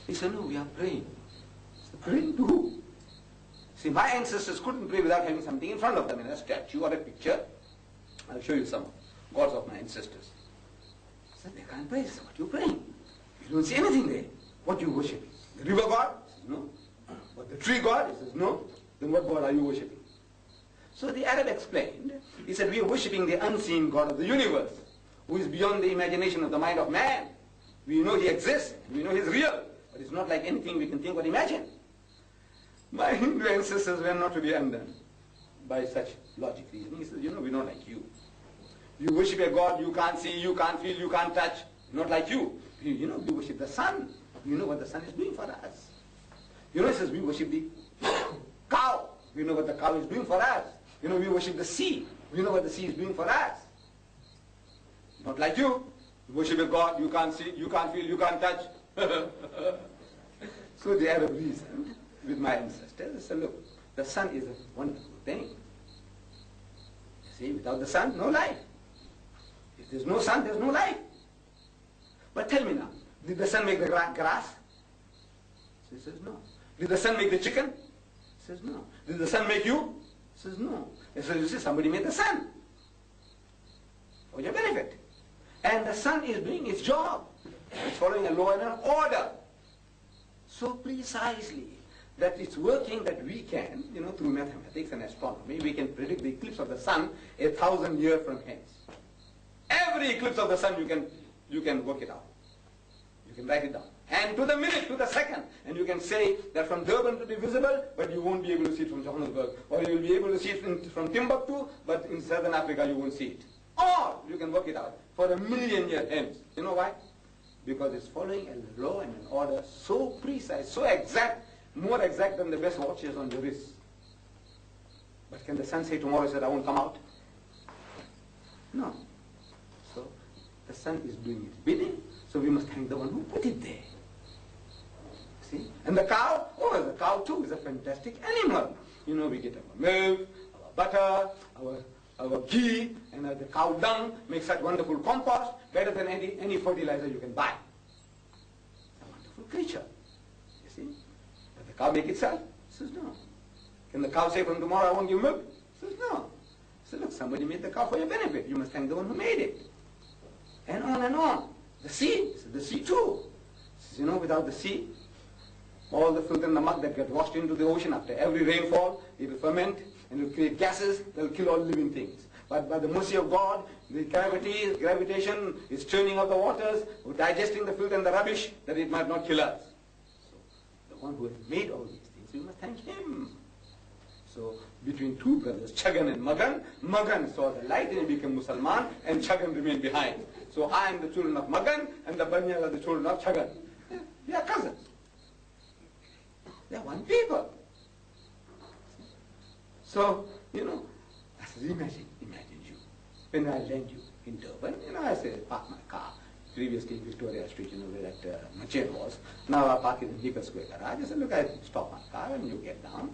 He said, no, we are praying. So, praying to who? See, my ancestors couldn't pray without having something in front of them, in a statue or a picture. I'll show you some gods of my ancestors. He said, they can't pray. So, what are you praying? You don't see anything there. What do you worship? The river god? He says, no. But the tree god? He says, no. Then what God are you worshipping? So the Arab explained, he said, we are worshipping the unseen God of the universe, who is beyond the imagination of the mind of man. We know He exists, we know He's real, but it's not like anything we can think or imagine. My Hindu ancestors were not to be undone by such logic reasoning. He says, you know, we're not like you. You worship a God you can't see, you can't feel, you can't touch. Not like you. You know, we worship the sun. You know what the sun is doing for us. You know, he says, we worship the cow. We know what the cow is doing for us. You know, we worship the sea. We know what the sea is doing for us. Not like you. You worship a God you can't see, you can't feel, you can't touch. So the Arab reasoned with my ancestors. They said, look, the sun is a wonderful thing. You see, without the sun, no life. If there's no sun, there's no life. But tell me now, did the sun make the grass? So he says, no. Did the sun make the chicken? He says, no. Did the sun make you? He says, no. He says, you see, somebody made the sun for your benefit. And the sun is doing its job. It's following a law and an order. So precisely that it's working that we can, you know, through mathematics and astronomy, we can predict the eclipse of the sun 1,000 years from hence. Every eclipse of the sun you can work it out. You can write it down. And to the minute, to the second. And you can say that from Durban it will be visible, but you won't be able to see it from Johannesburg. Or you will be able to see it from Timbuktu, but in southern Africa you won't see it. Or you can work it out for 1,000,000 years hence. You know why? Because it's following a law and an order so precise, so exact, more exact than the best watches on the wrist. But can the sun say tomorrow that I won't come out? No. So the sun is doing its bidding, so we must thank the one who put it there. See? And the cow, the cow too is a fantastic animal. You know, we get our milk, our butter, our ghee, and the cow dung makes such wonderful compost, better than any fertilizer you can buy. It's a wonderful creature. You see? Does the cow make itself? It says no. Can the cow say from tomorrow I won't give milk? It says no. So look, somebody made the cow for your benefit. You must thank the one who made it. And on and on. The sea, the sea too. Says, you know, without the sea, all the filth and the mud that gets washed into the ocean after every rainfall, it will ferment and it will create gases that will kill all living things. But by the mercy of God, the gravitation is churning out the waters, digesting the filth and the rubbish, that it might not kill us. So the one who has made all these things, we must thank him. So between two brothers, Chagan and Magan, Magan saw the light and he became Musalman, and Chagan remained behind. So I am the children of Magan, and the Banyas are the children of Chagan. They are cousins. They are one people. So, you know, I said, imagine you. When I land you in Durban, you know, I said, park my car. Previously in Victoria Street, you know, where that Machain was. Now I park it in Nickel Square garage. I said, look, I stop my car and you get down.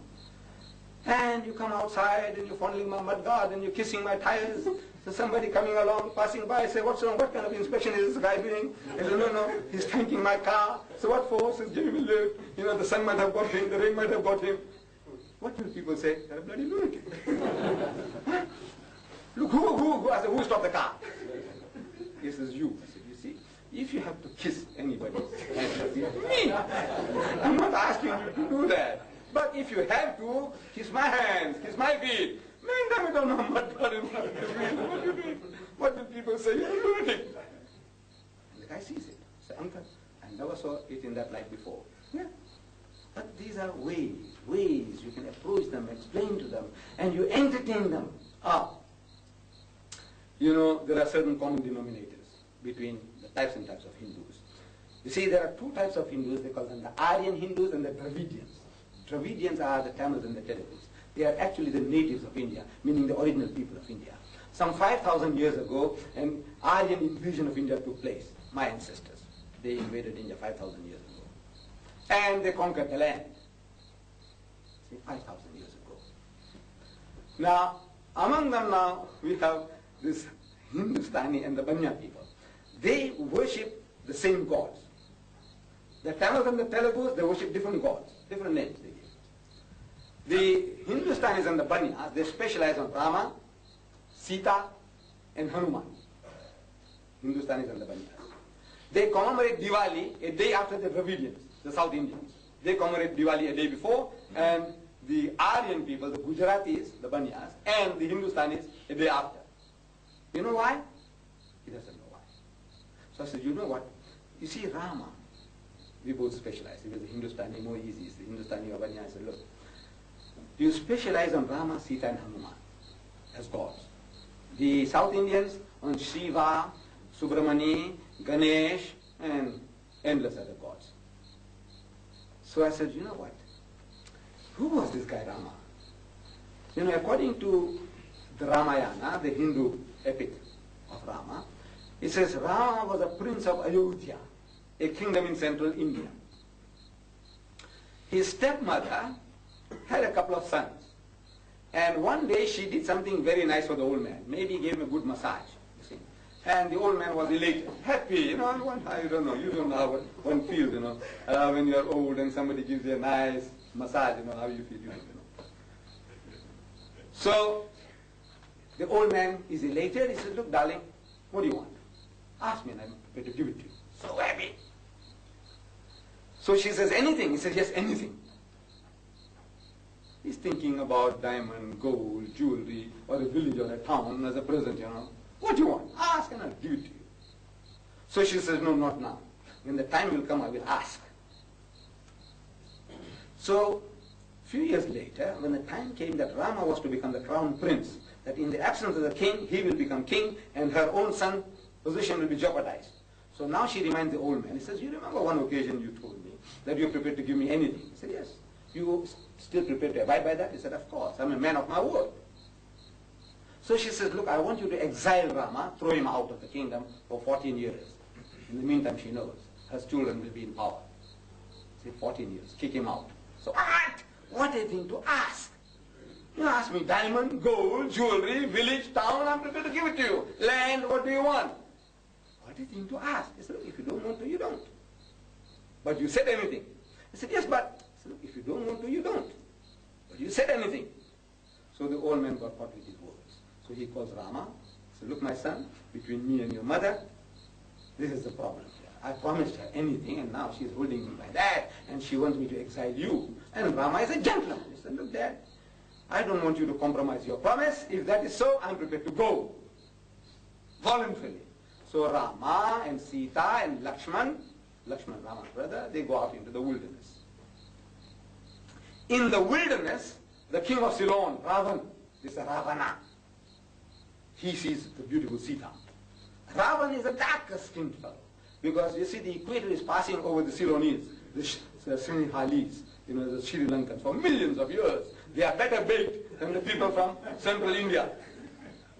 And you come outside and you're fondling my mudguard and you're kissing my tires. So somebody coming along, passing by, say, what's wrong? What kind of inspection is this guy doing? I said, no, he's tanking my car. So what for? Says, give him a lift. You know, the sun might have got him, the rain might have got him. What will people say? They're a bloody lunatic. Look, who? I said, who stopped the car? He says, you. I said, you see, if you have to kiss anybody's hand, me. I'm not asking you to do that. But if you have to, kiss my hands, kiss my feet. Man, damn it, don't know what God is what you doing. What will people say? You're a lunatic. And the guy sees it. Say, uncle, I never saw it in that light before. Yeah. But these are ways you can approach them, explain to them, and you entertain them. You know, there are certain common denominators between the types and types of Hindus. You see, there are two types of Hindus. They call them the Aryan Hindus and the Dravidians. Dravidians are the Tamils and the Telugus. They are actually the natives of India, meaning the original people of India. Some 5,000 years ago, an Aryan invasion of India took place. My ancestors, they invaded India 5,000 years ago. And they conquered the land. See, 5,000 years ago. Now, among them now, we have this Hindustani and the Banya people. They worship the same gods. The Tamils and the Telugus, they worship different gods, different names they give. The Hindustanis and the Banyas, they specialize on Rama, Sita, and Hanuman. Hindustanis and the Banyas. They commemorate Diwali a day after the Dravidians, the South Indians. They commemorate Diwali a day before, and the Aryan people, the Gujaratis, the Banyas, and the Hindustanis a day after. You know why? He doesn't know why. So I said, you know what? You see, Rama, we both specialize. It was the Hindustani, more easy. It's the Hindustani or Banya. I said, look, you specialize on Rama, Sita, and Hanuman as gods. The South Indians on Shiva, Subramani, Ganesh, and endless other gods. So I said, you know what? Who was this guy Rama? You know, according to the Ramayana, the Hindu epic of Rama, it says Rama was a prince of Ayodhya, a kingdom in central India. His stepmother had a couple of sons. And one day she did something very nice for the old man. Maybe gave him a good massage, you see. And the old man was elated, happy, you know, I don't know, you don't know how one feels, you know. When you're old and somebody gives you a nice massage, you know, how you feel, you know. So, the old man is elated. He says, look, darling, what do you want? Ask me and I'm prepared to give it to you. So happy. So she says, anything. He says, yes, anything. He's thinking about diamond, gold, jewelry, or a village or a town as a present, you know. What do you want? Ask and I'll give it to you. So she says, no, not now. When the time will come, I will ask. So, Few years later, when the time came that Rama was to become the crown prince, that in the absence of the king, he will become king, and her own son's position will be jeopardized. So now she reminds the old man. He says, you remember one occasion you told me that you're prepared to give me anything? He said, yes. You still prepared to abide by that? He said, of course. I'm a man of my word. So she says, look, I want you to exile Rama, throw him out of the kingdom for 14 years. In the meantime, she knows her children will be in power. Say 14 years, kick him out. So what a thing to ask. You ask me diamond, gold, jewelry, village, town, I'm prepared to give it to you. Land, what do you want? What a thing to ask. He said, look, if you don't want to, you don't. But you said anything. He said, yes, but. He said, look, if you don't want to, you don't. But you said anything. So the old man got caught with his words. So he calls Rama. He said, look, my son, between me and your mother, this is the problem. I promised her anything, and now she's holding me by that, and she wants me to exile you. And Rama is a gentleman. He said, look, Dad, I don't want you to compromise your promise. If that is so, I'm prepared to go. Voluntarily. So Rama and Sita and Lakshman, Rama's brother, they go out into the wilderness. In the wilderness, the king of Ceylon, Ravan, this is Ravana. He sees the beautiful Sita. Ravan is a darker skinned fellow. Because you see, the equator is passing over the Ceylonese, the Sinhalese, the Sri Lankans, for millions of years. They are better baked than the people from central India.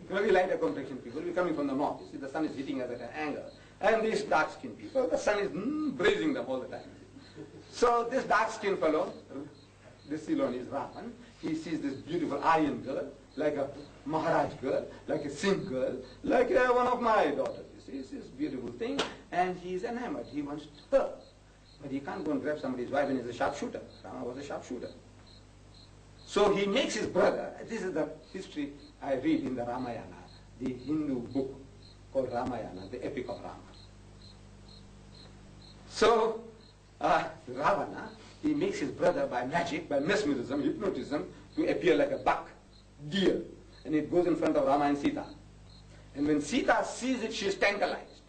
Very lighter complexion people. We're coming from the north. You see, the sun is hitting us at an angle. And these dark-skinned people, the sun is brazing them all the time. So this dark-skinned fellow, this Ceylonese Ravan, he sees this beautiful Aryan girl, like a Maharaj girl, like a Singh girl, like one of my daughters. You see, this beautiful thing, and he's enamored. He wants her. But he can't go and grab somebody's wife, and he's a sharpshooter. Rama was a sharpshooter. So he makes his brother, this is the history I read in the Ramayana, the Hindu book called Ramayana, the epic of Rama. So Ravana, he makes his brother by magic, by mesmerism, hypnotism, to appear like a buck, deer. And it goes in front of Rama and Sita. And when Sita sees it, she is tantalized.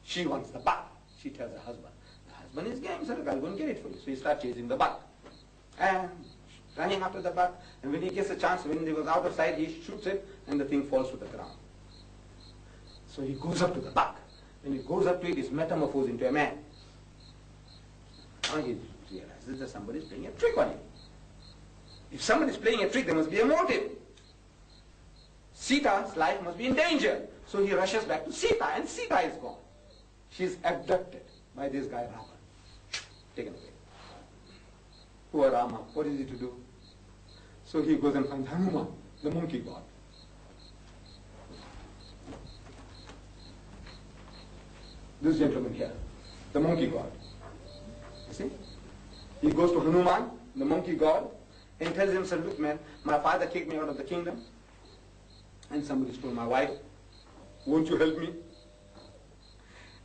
She wants the buck. She tells her husband. The husband is game, so look, I'll go and get it for you. So he starts chasing the buck. And running after the buck. And when he gets a chance, when he was out of sight, he shoots it, and the thing falls to the ground. So he goes up to the buck. When he goes up to it, he's metamorphosed into a man. Now he realizes that somebody is playing a trick on him. If somebody is playing a trick, there must be a motive. Sita's life must be in danger. So he rushes back to Sita, and Sita is gone. She's abducted by this guy Rama. Taken away. Poor Rama, what is he to do? So he goes and finds Hanuman, the monkey god. This gentleman here, the monkey god. You see? He goes to Hanuman, the monkey god, and tells him, look man, my father kicked me out of the kingdom, and somebody stole my wife. Won't you help me?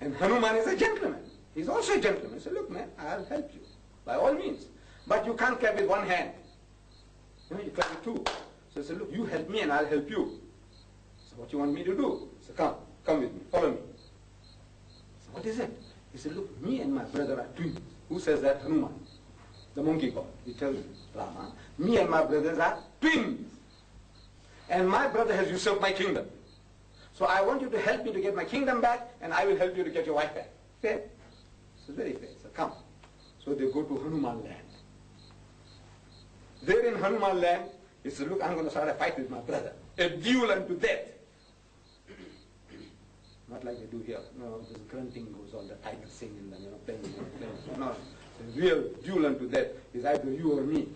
And Hanuman is a gentleman. He's also a gentleman. He said, look man, I'll help you, by all means. But you can't clap with one hand. You clap with two. So he said, look, you help me and I'll help you. So what you want me to do? He said, come with me, follow me. So what is it? He said, look, me and my brother are twins. Who says that? Hanuman, the monkey god. He tells Rama, me and my brothers are twins. And my brother has usurped my kingdom. So I want you to help me to get my kingdom back, and I will help you to get your wife back. Fair? So very fair. So come. So they go to Hanuman land. There in Hanuman land, he said, look, I'm going to start a fight with my brother. A duel unto death. Not like they do here. No, this grunting goes on, the tigers sing in them, playing. No, it's a real duel unto death. It's either you or me.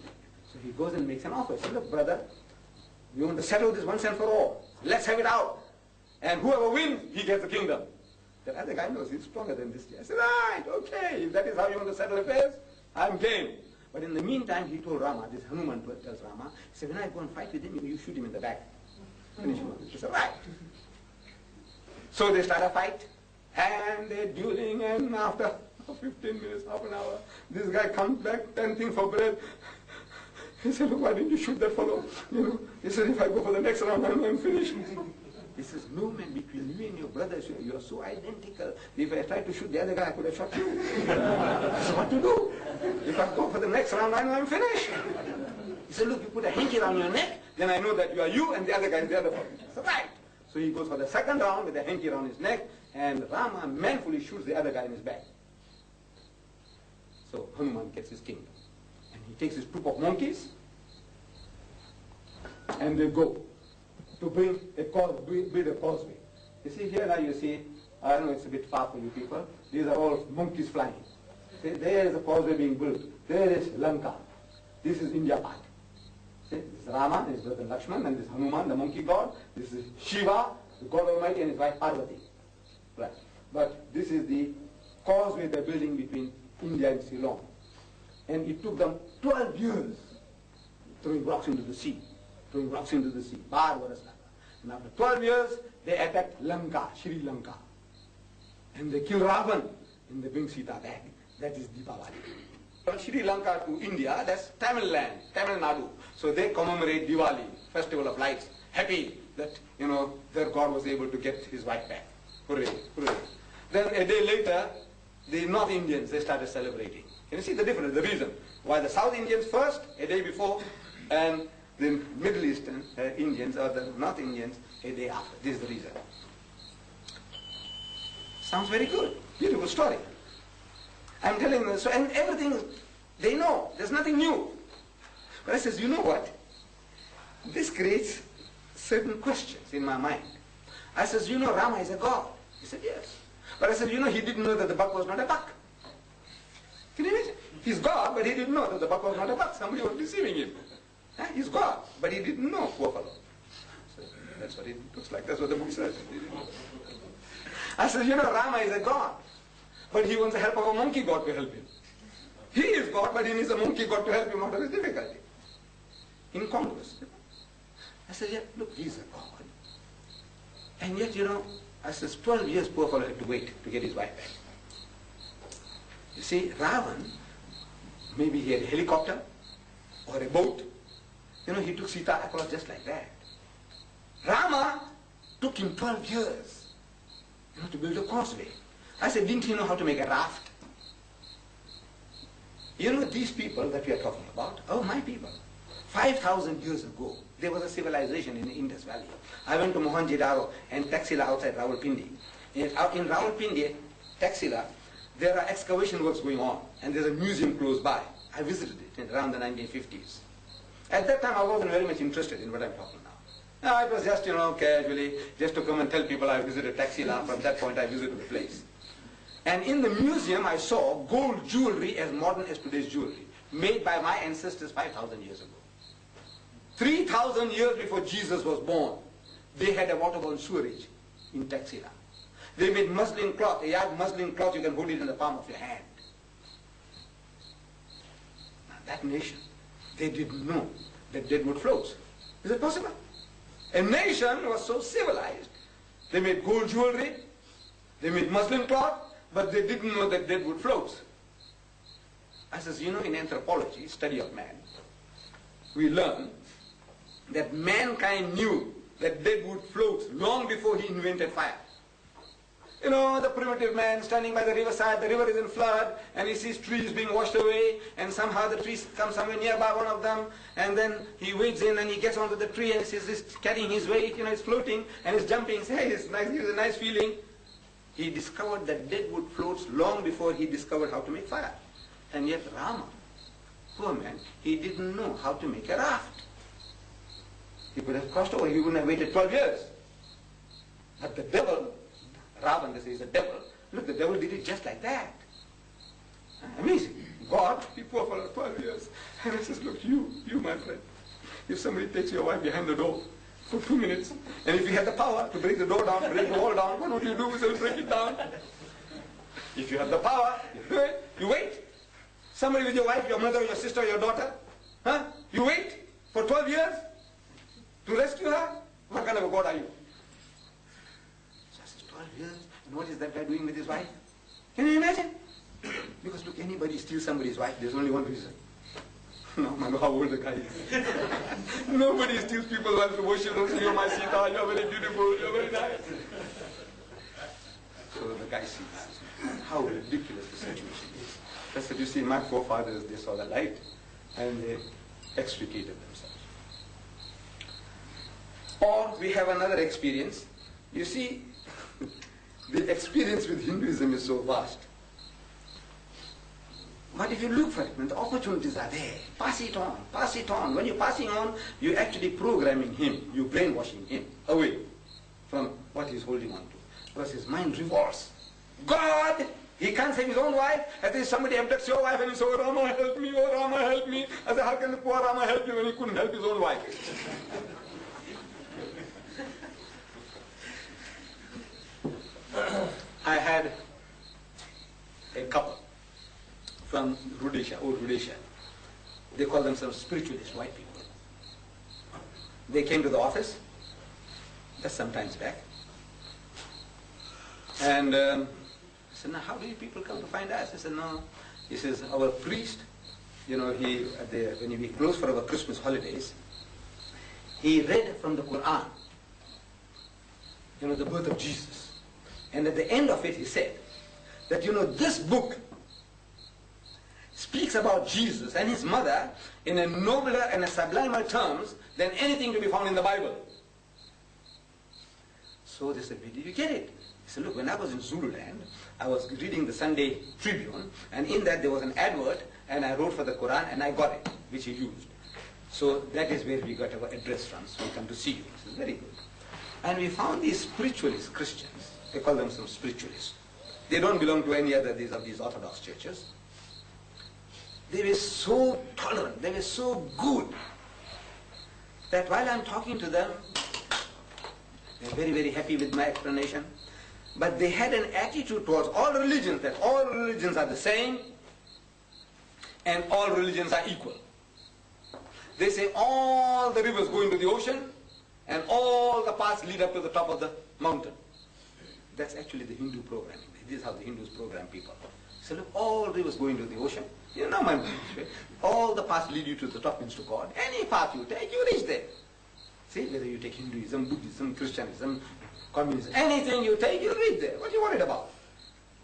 So he goes and makes an offer. He said, look, brother, we want to settle this once and for all. Let's have it out. And whoever wins, he gets the kingdom. The other guy knows he's stronger than this guy. I said, right, okay, if that is how you want to settle affairs, I'm game. But in the meantime, he told Rama, this Hanuman tells Rama, he said, when I go and fight with him, you shoot him in the back. Finish him. He said, right. So they start a fight, and they're dueling, and after 15 minutes, half an hour, this guy comes back, tempting for bread. He said, look, why didn't you shoot that fellow? He said, if I go for the next round, I'm finished. He says, no man, between you and your brother, you are so identical. If I tried to shoot the other guy, I could have shot you. So what to do? If I go for the next round, I know I'm finished. He said, look, you put a hanky around your neck, then I know that you are you and the other guy is the other person. I said, right. So he goes for the second round with a hanky around his neck, and Rama manfully shoots the other guy in his back. So Hanuman gets his kingdom. And he takes his troop of monkeys, and they go to build a causeway. You see here now, you see, I don't know, it's a bit far for you people. These are all monkeys flying. See, there is a causeway being built. There is Lanka. This is India part. See, this is Rama, his brother Lakshman, and this is Hanuman, the monkey god. This is Shiva, the God Almighty, and his wife Parvati. Right. But this is the causeway they're building between India and Ceylon. And it took them 12 years throwing rocks into the sea. Throwing rocks into the sea. And after 12 years, they attacked Lanka, Sri Lanka. And they kill Ravan, and they bring Sita back. That is Deepavali. From Sri Lanka to India, that's Tamil land, Tamil Nadu. So they commemorate Diwali, Festival of Lights, happy that, their God was able to get his wife back. Hooray, hooray. Then a day later, the North Indians, they started celebrating. Can you see the difference, the reason? Why the South Indians first, a day before, and the Middle Eastern Indians, or the North Indians, a day after. This is the reason. Sounds very good. Beautiful story. I'm telling them, so, and everything, they know. There's nothing new. But I says, you know what? This creates certain questions in my mind. I says, Rama is a god. He said, yes. But I said, he didn't know that the buck was not a buck. Can you imagine? He's God, but he didn't know that the buck was not a buck. Somebody was deceiving him. He's God, but he didn't know, poor fellow. So that's what it looks like. That's what the book says. I said, Rama is a god, but he wants the help of a monkey god to help him. He is God, but he needs a monkey god to help him out of his difficulty. Incongruous. I said, yeah, look, he's a god. And yet, I said, 12 years poor fellow had to wait to get his wife back. You see, Ravan, maybe he had a helicopter or a boat. He took Sita across just like that. Rama took him 12 years, to build a causeway. I said, didn't he know how to make a raft? These people that we are talking about, my people. 5,000 years ago, there was a civilization in the Indus Valley. I went to Mohenjo-daro and Taxila outside Rawalpindi. In Rawalpindi, Taxila, there are excavation works going on, and there's a museum close by. I visited it around the 1950s. At that time, I wasn't very much interested in what I'm talking now. It was just, casually, just to come and tell people I visited Taxila. From that point, I visited the place. And in the museum, I saw gold jewelry as modern as today's jewelry, made by my ancestors 5,000 years ago. 3,000 years before Jesus was born, they had a waterborne sewerage in Taxila. They made muslin cloth, a yard muslin cloth, you can hold it in the palm of your hand. Now that nation, they didn't know that deadwood floats. Is it possible? A nation was so civilized. They made gold jewelry, they made muslin cloth, but they didn't know that deadwood floats. I says, in anthropology, study of man, we learn that mankind knew that deadwood floats long before he invented fire. The primitive man standing by the riverside, the river is in flood, and he sees trees being washed away, and somehow the trees come somewhere nearby one of them, and then he wades in and he gets onto the tree and he sees this carrying his weight, it's floating, and he's jumping, hey, it's nice, it's a nice feeling. He discovered that deadwood floats long before he discovered how to make fire. And yet Rama, poor man, he didn't know how to make a raft. He could have crossed over, he wouldn't have waited 12 years. But the devil, Ravan, they say is a devil. Look, the devil did it just like that. Amazing. God, he poor fellow, 12 years. And I says, look, you my friend, if somebody takes your wife behind the door for 2 minutes, and if you have the power to break the door down, break the wall down, what would you do? We say, break it down. If you have the power, you do it, you wait. Somebody with your wife, your mother, your sister, your daughter, you wait for 12 years to rescue her? What kind of a God are you? 12 years, and what is that guy doing with his wife? Can you imagine? Because look, anybody steals somebody's wife, there's only one reason. No matter how old the guy is. Nobody steals people's wives to worship them, say, you're my Sita, you're very beautiful, you're very nice. So the guy sees how ridiculous the situation is. I said, you see, my forefathers, they saw the light and they extricated themselves. Or we have another experience. You see, the experience with Hinduism is so vast. But if you look for it, when the opportunities are there, pass it on, pass it on. When you're passing on, you're actually programming him, you're brainwashing him away from what he's holding on to. Because his mind revolts. God! He can't save his own wife. As if somebody abducts your wife and you say, oh Rama, help me, oh Rama, help me. I said, how can the poor Rama help you when he couldn't help his own wife? I had a couple from Rhodesia, old Rhodesia. They call themselves spiritualist white people. They came to the office, just some time back. And I said, now how do you people come to find us? I said, no. He says, our priest, you know, when we close for our Christmas holidays, he read from the Quran, you know, the birth of Jesus. And at the end of it, he said that, you know, this book speaks about Jesus and his mother in a nobler and a sublimer terms than anything to be found in the Bible. So they said, where did you get it? He said, look, when I was in Zululand, I was reading the Sunday Tribune, and in that there was an advert, and I wrote for the Quran, and I got it, which he used. So that is where we got our address from, so we come to see you. This is very good. And we found these spiritualist Christians. They call themselves spiritualists. They don't belong to any other of these Orthodox churches. They were so tolerant, they were so good, that while I'm talking to them, they're very, very happy with my explanation. But they had an attitude towards all religions, that all religions are the same, and all religions are equal. They say all the rivers go into the ocean, and all the paths lead up to the top of the mountain. That's actually the Hindu programming. This is how the Hindus program people. So look, all rivers go into the ocean. You know my mind. All the paths lead you to the top, means to God. Any path you take, you reach there. See, whether you take Hinduism, Buddhism, Christianism, communism, anything you take, you reach there. What are you worried about?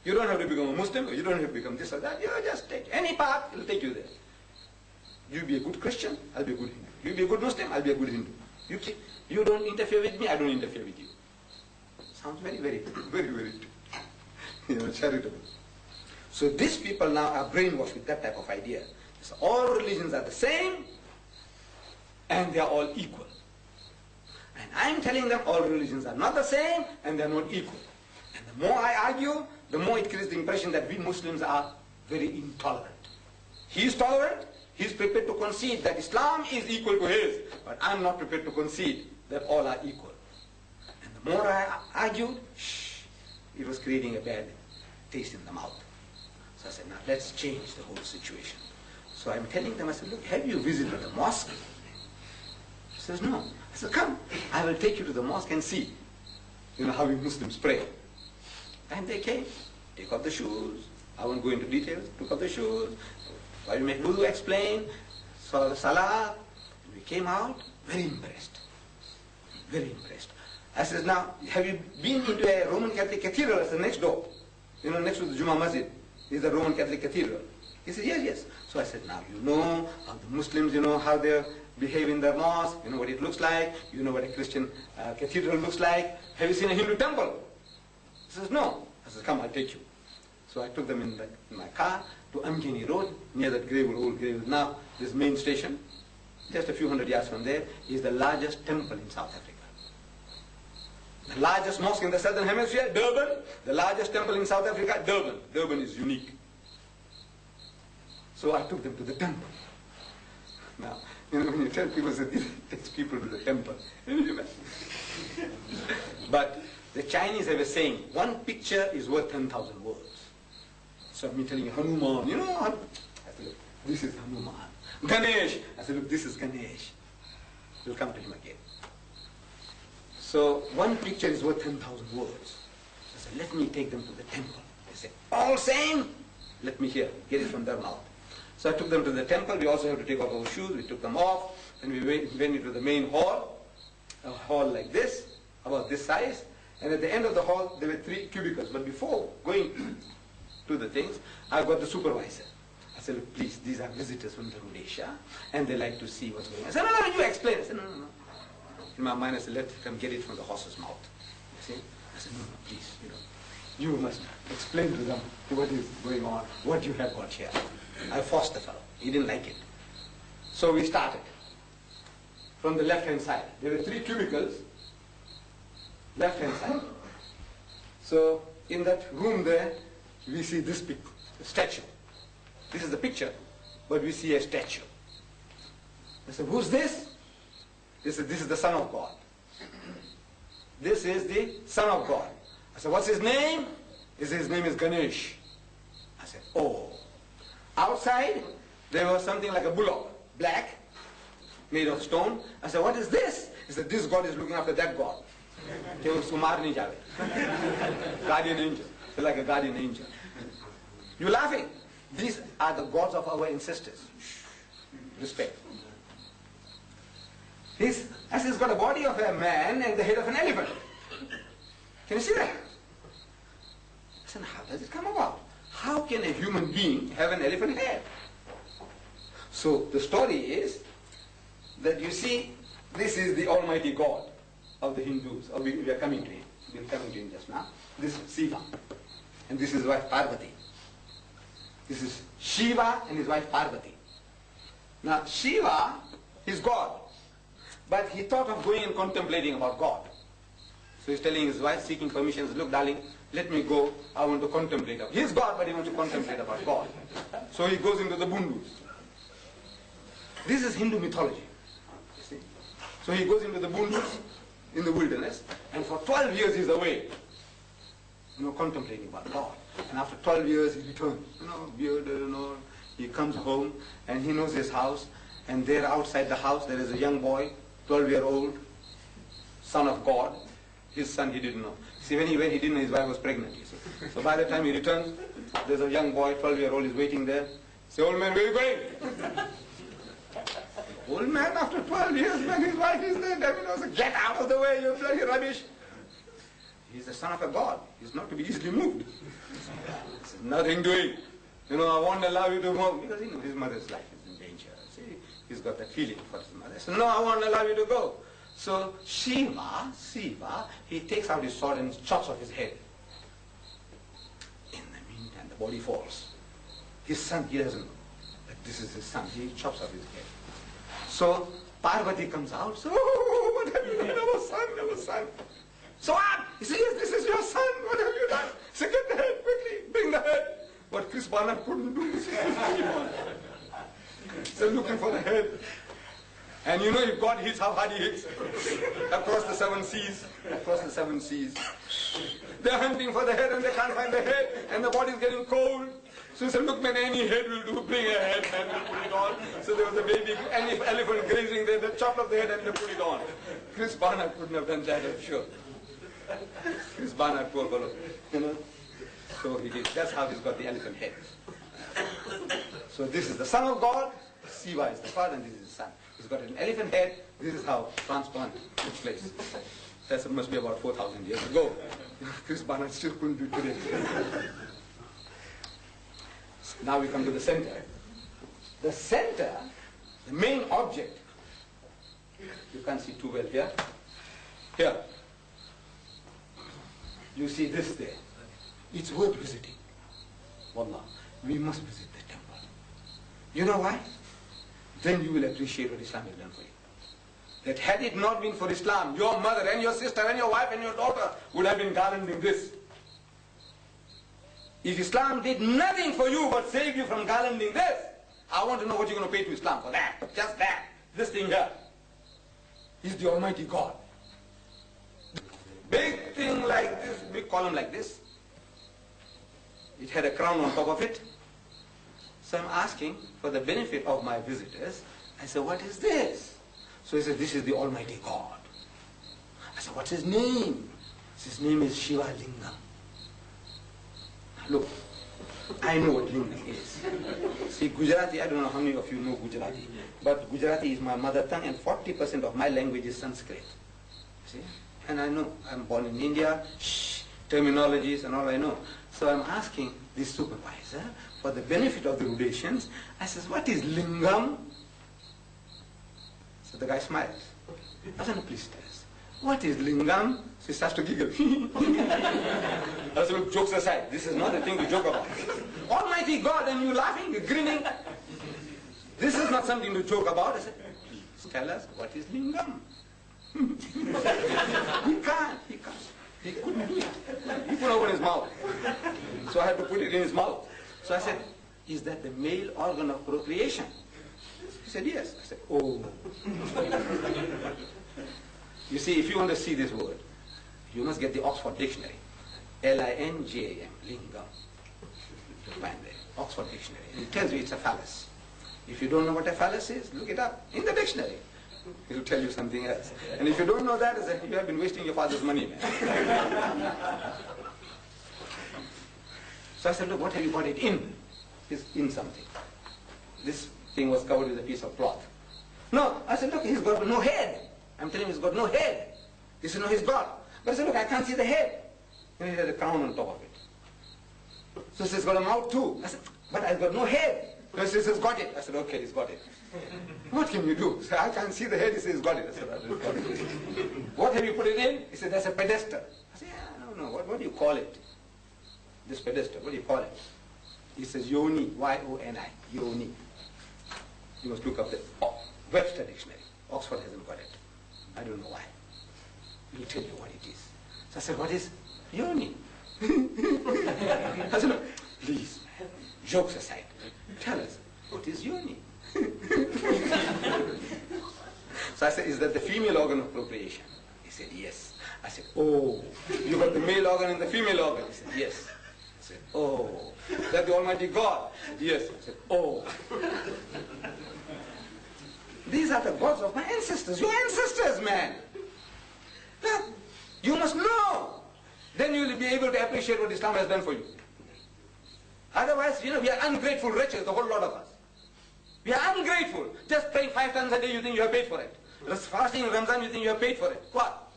You don't have to become a Muslim, or you don't have to become this or that. You just take any path, it'll take you there. You be a good Christian, I'll be a good Hindu. You be a good Muslim, I'll be a good Hindu. You don't interfere with me, I don't interfere with you. Sounds very, very, very, very, charitable. So these people now are brainwashed with that type of idea. So all religions are the same, and they are all equal. And I'm telling them all religions are not the same, and they are not equal. And the more I argue, the more it creates the impression that we Muslims are very intolerant. He is tolerant, he is prepared to concede that Islam is equal to his, but I'm not prepared to concede that all are equal. And the more I argued, it was creating a bad taste in the mouth. So I said, now let's change the whole situation. So I'm telling them, I said, look, have you visited the mosque? He says, no. I said, come, I will take you to the mosque and see, how we Muslims pray. And they came, take off the shoes. I won't go into details, took off the shoes. While we make wudu, explain, saw the salah. We came out, very impressed. Very impressed. I said, now, have you been into a Roman Catholic cathedral? That's the next door. Next to the Jummah Masjid is the Roman Catholic cathedral. He said, yes, yes. So I said, now you know how the Muslims, how they behave in their mosque, you know what it looks like, you know what a Christian cathedral looks like. Have you seen a Hindu temple? He says, no. I said, come, I'll take you. So I took them in my car to Amgeni Road, near that old Greywood. Now, this main station, just a few hundred yards from there, is the largest temple in South Africa. The largest mosque in the southern hemisphere, Durban. The largest temple in South Africa, Durban. Durban is unique. So I took them to the temple. Now, when you tell people that it takes people to the temple, but the Chinese have a saying, one picture is worth 10,000 words. So I'm telling you, Hanuman, I said, look, this is Hanuman. Ganesh, I said, look, this is Ganesh. We'll come to him again. So one picture is worth 10,000 words. I said, let me take them to the temple. They said, all same? Let me hear it from their mouth. So I took them to the temple. We also have to take off our shoes. We took them off. And we went into the main hall, a hall like this, about this size. And at the end of the hall, there were 3 cubicles. But before going to the things, I got the supervisor. said, look, please, these are visitors from the Rhodesia, and they like to see what's going on. I said, no, you explain. I said, no. In my mind, I said, let them get it from the horse's mouth. You see? I said, no, please, you must explain to them what is going on, what you have got here. I forced the fellow. He didn't like it. So we started from the left-hand side. There were 3 cubicles, left-hand side. So in that room there, we see this statue. This is the picture, but we see a statue. I said, who's this? This is the Son of God. This is the Son of God. I said, what's his name? He said, his name is Ganesh. I said, oh. Outside, there was something like a bullock, black, made of stone. I said, what is this? He said, this God is looking after that God. Guardian angel. Like a guardian angel. You're laughing. These are the gods of our ancestors. Respect. I said, he's got a body of a man and the head of an elephant. Can you see that? I said, how does it come about? How can a human being have an elephant head? So the story is that you see, this is the Almighty God of the Hindus. We are coming to him. We are coming to him just now. This is Shiva. And this is his wife Parvati. This is Shiva and his wife Parvati. Now Shiva is God. But he thought of going and contemplating about God. So he's telling his wife, seeking permission, look darling, let me go, I want to contemplate. He's God, but he wants to contemplate about God. So he goes into the Bundus. This is Hindu mythology. You see? So he goes into the Bundus, in the wilderness, and for 12 years he's away, contemplating about God. And after 12 years he returns, bearded, he comes home, and he knows his house, and there outside the house there is a young boy, 12-year-old, son of God. His son he didn't know. See, when he didn't know his wife was pregnant. You see. So by the time he returns, there's a young boy, 12-year-old, is waiting there. Say, old man, where are you going? Old man, after 12 years, when his wife is there, said, get out of the way, you bloody rubbish. He's the son of a God. He's not to be easily moved. There's nothing doing. I won't allow you to move. Because his mother's life is in danger. See, he's got that feeling for his mother. So, no, I won't allow you to go. So Shiva, he takes out his sword and chops off his head. In the meantime, the body falls. His son, he doesn't know that this is his son. He chops off his head. So Parvati comes out. So, oh, what have you done? Our son. So what? He says, yes, this is your son. What have you done? Say, get the head quickly. Bring the head. What Chris Barnard couldn't do. So looking for the head. And if God hits, how hard he hits? Across the 7 seas. Across the 7 seas. They're hunting for the head and they can't find the head. And the body's getting cold. So he said, look man, any head will do. Bring a head and we'll put it on. So there was a baby elephant grazing there. They chopped off the head and they put it on. Chris Barnard couldn't have done that, I'm sure. Chris Barnard, poor fellow. So he did. That's how he's got the elephant head. So this is the Son of God. Shiva is the father and this is his son. He's got an elephant head. This is how transplant took place. That must be about 4,000 years ago. Chris Barnard still couldn't do it today. Now we come to the center. The center, the main object, you can't see too well here. Here. You see this there. It's worth visiting. Wallah, we must visit the temple. You know why? Then you will appreciate what Islam has done for you. That had it not been for Islam, your mother and your sister and your wife and your daughter would have been garlanding this. If Islam did nothing for you but save you from garlanding this, I want to know what you're going to pay to Islam for that. Just that. This thing here. He's the Almighty God. Big thing like this, big column like this. It had a crown on top of it. So I'm asking for the benefit of my visitors. I said, what is this? So he said, this is the Almighty God. I said, what's his name? His name is Shiva Lingam. Look, I know what Lingam is. See, Gujarati, I don't know how many of you know Gujarati, but Gujarati is my mother tongue and 40% of my language is Sanskrit. See? And I know, I'm born in India, terminologies and all I know. So I'm asking this supervisor, for the benefit of the Rhodesians, I says, what is lingam? So the guy smiles. I said, no, please tell us. What is lingam? So he starts to giggle. I said, look, jokes aside, this is not a thing to joke about. Almighty God, and you laughing, you're grinning. This is not something to joke about. I said, please tell us, what is lingam? He can't. He couldn't do it. He couldn't open his mouth. So I had to put it in his mouth. So I said, is that the male organ of procreation? He said, yes. I said, oh. You see, if you want to see this word, you must get the Oxford Dictionary. L-I-N-G-A-M, lingam. You'll find there, Oxford Dictionary. And it tells you it's a phallus. If you don't know what a phallus is, look it up in the dictionary. It will tell you something else. And if you don't know that, you have been wasting your father's money, man. So I said, look, what have you got it in? It's in something. This thing was covered with a piece of cloth. No, I said, look, he's got no head. I'm telling him he's got no head. He said, no, he's got. But I said, look, I can't see the head. And he had a crown on top of it. So he says, he's got a mouth too. I said, but I've got no head. So he says, he's got it. I said, okay, he's got it. What can you do? He said, I can't see the head. He says, he's got it. I said, I've got it. What have you put it in? He said, that's a pedestal. I said, yeah, I don't know. What do you call it? This pedestal, what do you call it? He says, yoni, Y-O-N-I, yoni. You must look up the Webster Dictionary. Oxford hasn't got it. I don't know why. He'll tell you what it is. So I said, what is yoni? I said, no, please, jokes aside, tell us, what is yoni? So I said, is that the female organ of procreation? He said, yes. I said, oh, you got the male organ and the female organ? He said, yes. I said, oh, that the Almighty God? Yes. I said, oh. These are the gods of my ancestors. Your ancestors, man. Look, you must know. Then you will be able to appreciate what Islam has done for you. Otherwise, we are ungrateful wretches, the whole lot of us. We are ungrateful. Just praying 5 times a day, you think you have paid for it. Just fasting in Ramzan, you think you have paid for it. What?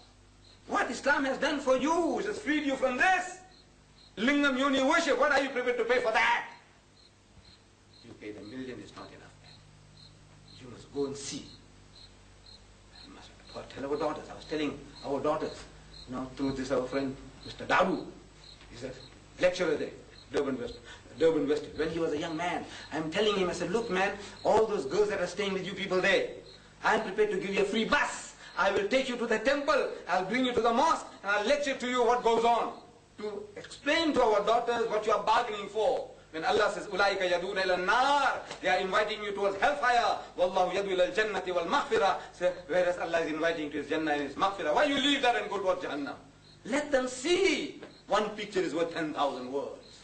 What Islam has done for you is just freed you from this. Lingam Yoni worship, what are you prepared to pay for that? You paid $1 million, is not enough. You must go and see. You must tell our daughters. I was telling our daughters, through this our friend, Mr. Dadu. He's a lecturer there, Durban West. When he was a young man, I'm telling him, I said, look man, all those girls that are staying with you people there, I'm prepared to give you a free bus. I will take you to the temple, I'll bring you to the mosque, and I'll lecture to you what goes on. To explain to our daughters what you are bargaining for. When Allah says, Ulaika yaduna ila nar, they are inviting you towards hellfire. Wallahu yadu ila al-jannati wal maghfirah. Whereas Allah is inviting to His Jannah and His maghfirah. Why you leave that and go towards Jahannam? Let them see. One picture is worth 10,000 words.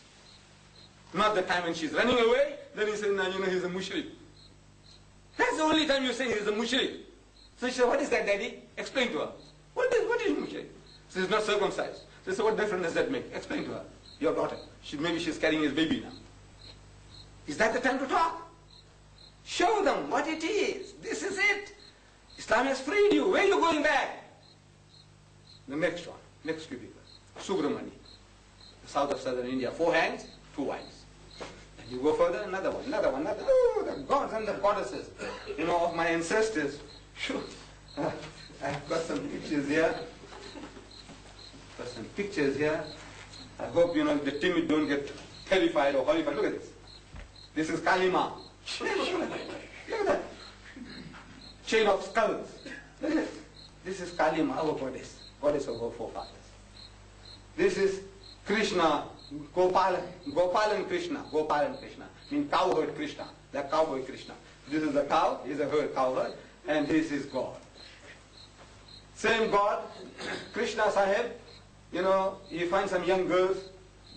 Not the time when she's running away, then he says, no, he's a mushrik. That's the only time you say he's a mushrik. So she said, what is that, Daddy? Explain to her. What is mushrik? So he's not circumcised. So he said, what difference does that make? Explain to her. Your daughter. Maybe she's carrying his baby now. Is that the time to talk? Show them what it is. This is it. Islam has freed you. Where are you going back? The next one. Next few people. Subramani. The south of southern India. 4 hands, 2 wives. And you go further, another one. Oh, the gods and the goddesses, of my ancestors. Sure. I've got some pictures here. I hope, the timid don't get terrified or horrified. Look at this. This is Kalima. Look at that. Chain of skulls. Look at this. This is Kalima, our goddess of our forefathers. This is Krishna, Gopalan Krishna. Means cowherd Krishna. The cowboy Krishna. This is the cow, he's a cowherd, and this is God. Same God, Krishna Sahib, you find some young girls,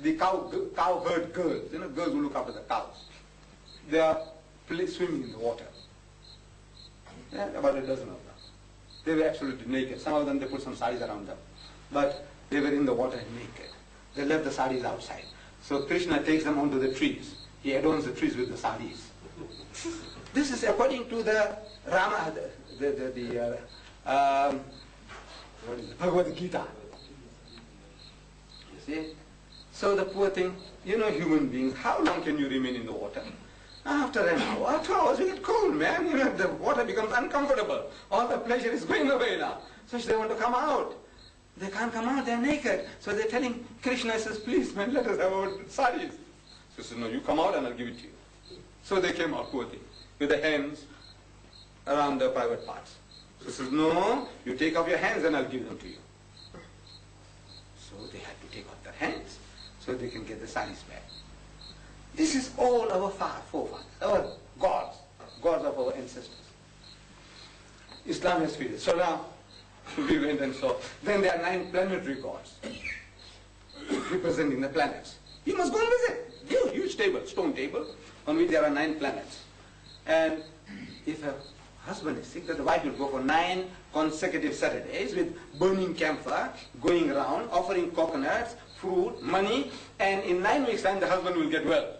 the cowherd girls, girls who look after the cows. They are swimming in the water. About a dozen of them. They were absolutely naked. Some of them, they put some saris around them. But they were in the water naked. They left the saris outside. So Krishna takes them onto the trees. He adorns the trees with the saris. This is according to the Rama, Bhagavad Gita. You see? So the poor thing, you know, human beings, how long can you remain in the water? After an hour, 2 hours, you get cold, man. You know, the water becomes uncomfortable. All the pleasure is going away now. So they want to come out. They can't come out, they're naked. So they're telling Krishna, says, please, man, let us have our saris. So he says, no, you come out and I'll give it to you. So they came out, poor thing, with the hands around the private parts. So he says, no, you take off your hands and I'll give them to you. So they had to take off their hands so they can get the saris back. This is all our forefathers, our gods of our ancestors. Islam has figured. So now, we went and saw. Then there are 9 planetary gods representing the planets. You must go and visit. Huge table, stone table, on which there are 9 planets. And if a husband is sick, then the wife will go for 9 consecutive Saturdays with burning camphor, going around, offering coconuts, fruit, money, and in 9 weeks' time the husband will get well.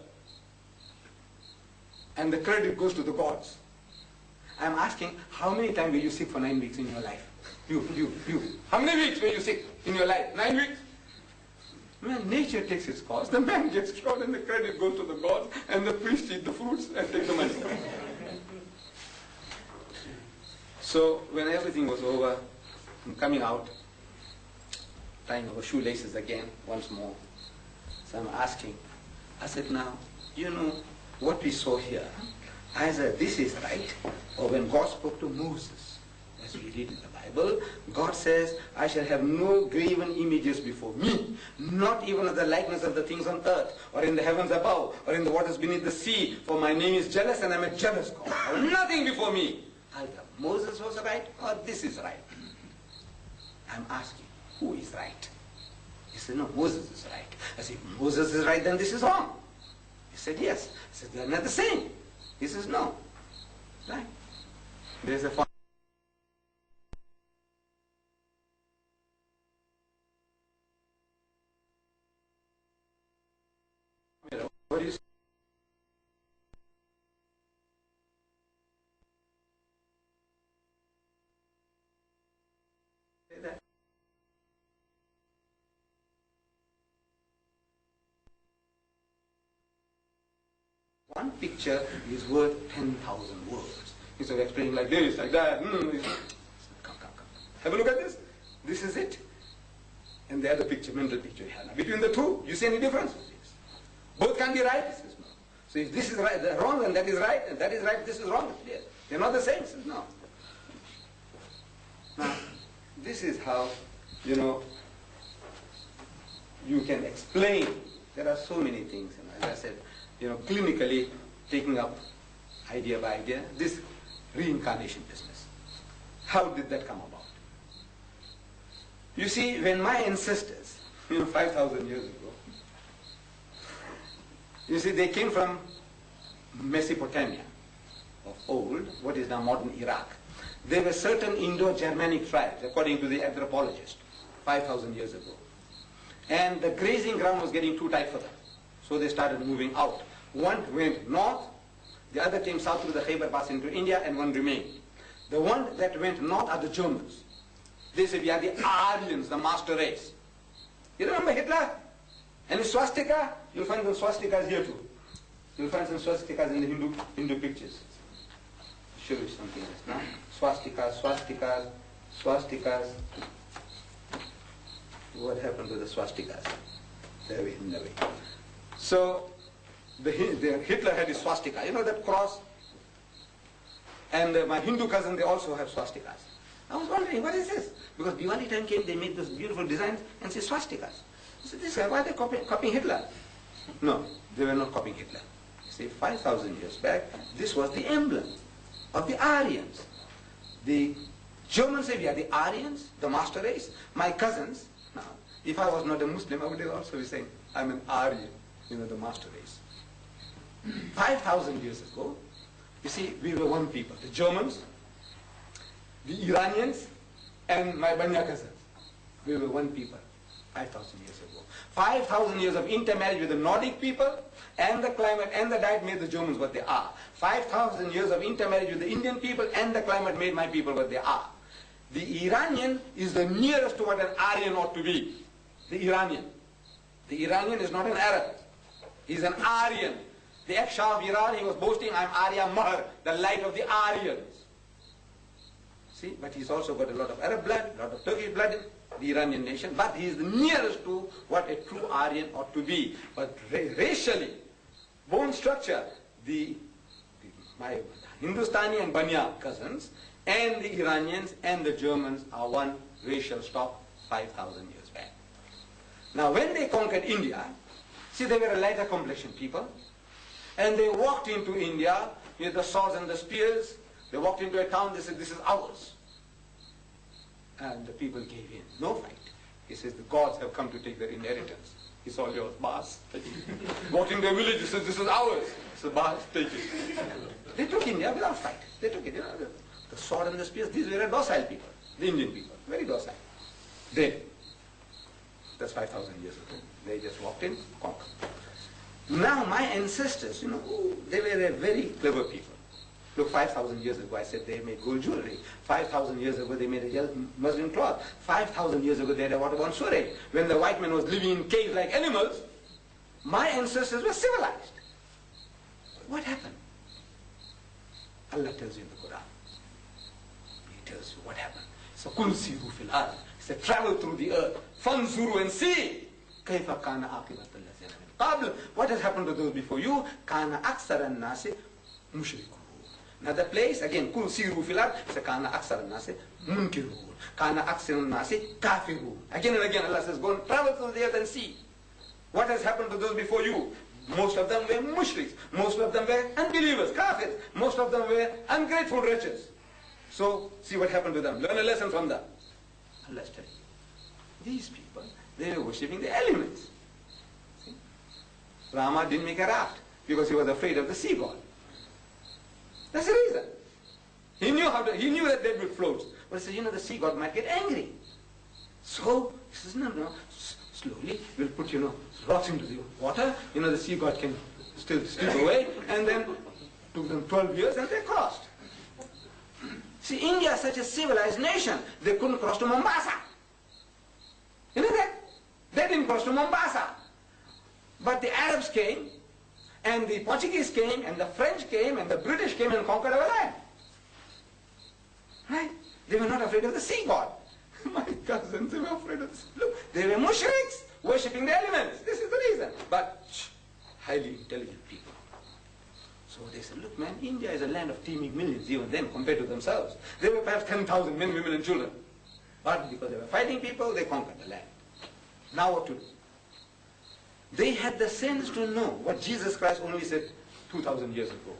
And the credit goes to the gods. I'm asking, how many times were you sick for 9 weeks in your life? You. How many weeks were you sick in your life? 9 weeks? Man, nature takes its course. The man gets cured and the credit goes to the gods, and the priest eat the fruits and take the money. So when everything was over, I'm coming out, tying our shoelaces again, once more. So I'm asking, I said, now, you know, what we saw here, either this is right, or when God spoke to Moses, as we read in the Bible, God says, I shall have no graven images before me, not even of the likeness of the things on earth, or in the heavens above, or in the waters beneath the sea, for my name is jealous and I'm a jealous God. I have nothing before me. Either Moses was right, or this is right. I'm asking, who is right? He said, no, Moses is right. I said, if Moses is right, then this is wrong. He said, yes. I said, they're not the same. He says, no. Right. There's a what do you say? That? One picture is worth 10,000 words. Instead of explaining like this, like that. Come. Have a look at this. This is it. And the other picture, mental picture you have. Now, between the two, you see any difference? Yes. Both can be right? He says no. So if this is right, wrong, and that is right, and that is right, this is wrong. Yes. They're not the same. He says no. Now, this is how, you know, you can explain. There are so many things. And as I said, you know, clinically taking up idea by idea, this reincarnation business. How did that come about? You see, when my ancestors, 5,000 years ago, you see, they came from Mesopotamia of old, what is now modern Iraq. There were certain Indo-Germanic tribes, according to the anthropologist, 5,000 years ago. And the grazing ground was getting too tight for them. So they started moving out. One went north, the other came south through the Khyber Pass into India, and one remained. The one that went north are the Germans. They said, we are the Aryans, the master race. You remember Hitler? And the swastika? You'll find some swastikas here too. You'll find some swastikas in the Hindu pictures. I'll show you something else now. Swastikas. What happened to the swastikas? They're hidden away. So, the Hitler had his swastika. You know that cross? And my Hindu cousin, they also have swastikas. I was wondering, what is this? Because Diwali time came, they made those beautiful designs and say swastikas. I said, this guy, why are they copying Hitler? No, they were not copying Hitler. You see, 5,000 years back, this was the emblem of the Aryans. The Germans say we are the Aryans, the master race. My cousins, now, if I was not a Muslim, I would also be saying, I'm an Aryan, the master race. 5,000 years ago, you see, we were one people. The Germans, the Iranians, and my Banya cousins. We were one people 5,000 years ago. 5,000 years of intermarriage with the Nordic people, and the climate and the diet made the Germans what they are. 5,000 years of intermarriage with the Indian people, and the climate made my people what they are. The Iranian is the nearest to what an Aryan ought to be. The Iranian. The Iranian is not an Arab. He's an Aryan. The ex-Shah of Iran, he was boasting, I'm Arya Mahr, the light of the Aryans. See, but he's also got a lot of Arab blood, a lot of Turkish blood in the Iranian nation, but he is the nearest to what a true Aryan ought to be. But racially, bone structure, my Hindustani and Banya cousins, and the Iranians and the Germans are one racial stock 5,000 years back. Now when they conquered India, see, they were a lighter complexion people, and they walked into India with the swords and the spears. They walked into a town, they said, this is ours. And the people gave in, no fight. He says, the gods have come to take their inheritance. It's all yours, boss. Walked into a village, he says, this is ours. So boss, take it. They took India without fight. They took it, you know, the sword and the spears. These were docile people, the Indian people, very docile. That's 5,000 years ago. They just walked in, conquered. Now my ancestors, you know, they were a very clever people. Look, 5,000 years ago I said they made gold jewelry. 5,000 years ago they made a muslin cloth. 5,000 years ago they had a waterborne surrey. When the white man was living in caves like animals, my ancestors were civilized. What happened? Allah tells you in the Quran. He tells you what happened. So, Kul siru fil ard. He said, travel through the earth. Fanzuru and see. Kaifa kana aqibat allazina min qabl. What has happened to those before you? Kana aksaran nasi mushrikun. Another place, again, Kul siru fil ard. He said, kana aksaran nasi munkirun. Kana aksaran nasi kafirun. Again and again Allah says, go and travel through the earth and see. What has happened to those before you? Most of them were mushriks. Most of them were unbelievers, kafirs. Most of them were ungrateful wretches. So, see what happened to them. Learn a lesson from them. Allah's telling you. These people, they were worshipping the elements. See? Rama didn't make a raft because he was afraid of the sea god. That's the reason. He knew that they would float. But he said, you know, the sea god might get angry. So, he says, no, slowly we'll put, you know, rocks into the water. You know, the sea god can still slip away. And then took them 12 years and they crossed. See, India is such a civilized nation, they couldn't cross to Mombasa. You know that? They didn't cross to Mombasa. But the Arabs came, and the Portuguese came, and the French came, and the British came and conquered our land. Right? They were not afraid of the sea god. My cousins, they were afraid of the sea. Look, they were mushriks, worshipping the elements. This is the reason. But highly intelligent people. So they said, look man, India is a land of teeming millions, even then, compared to themselves. They were perhaps 10,000 men, women and children. But because they were fighting people, they conquered the land. Now what to do? They had the sense to know what Jesus Christ only said 2,000 years ago.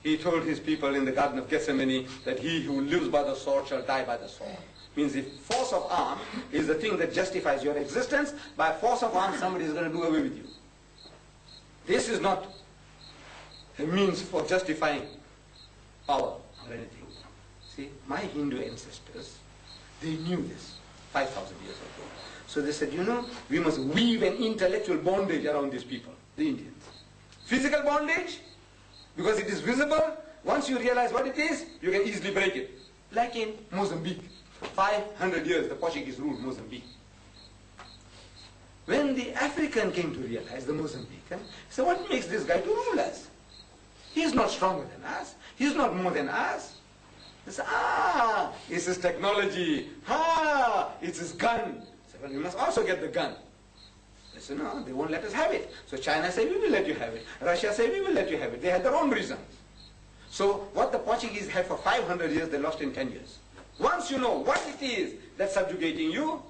He told his people in the Garden of Gethsemane that he who lives by the sword shall die by the sword. Means if force of arm is the thing that justifies your existence, by force of arm somebody is going to do away with you. This is not a means for justifying power or anything. See, my Hindu ancestors, they knew this 5,000 years ago. So they said, you know, we must weave an intellectual bondage around these people, the Indians. Physical bondage, because it is visible. Once you realize what it is, you can easily break it. Like in Mozambique. 500 years the Portuguese ruled Mozambique. When the African came to realize, the Mozambican, so what makes this guy to rule us? He's not stronger than us. He's not more than us. They say, it's his technology. It's his gun. So, well, we must also get the gun. They say, no, they won't let us have it. So China say, we will let you have it. Russia say, we will let you have it. They had their own reasons. So what the Portuguese had for 500 years, they lost in 10 years. Once you know what it is that's subjugating you,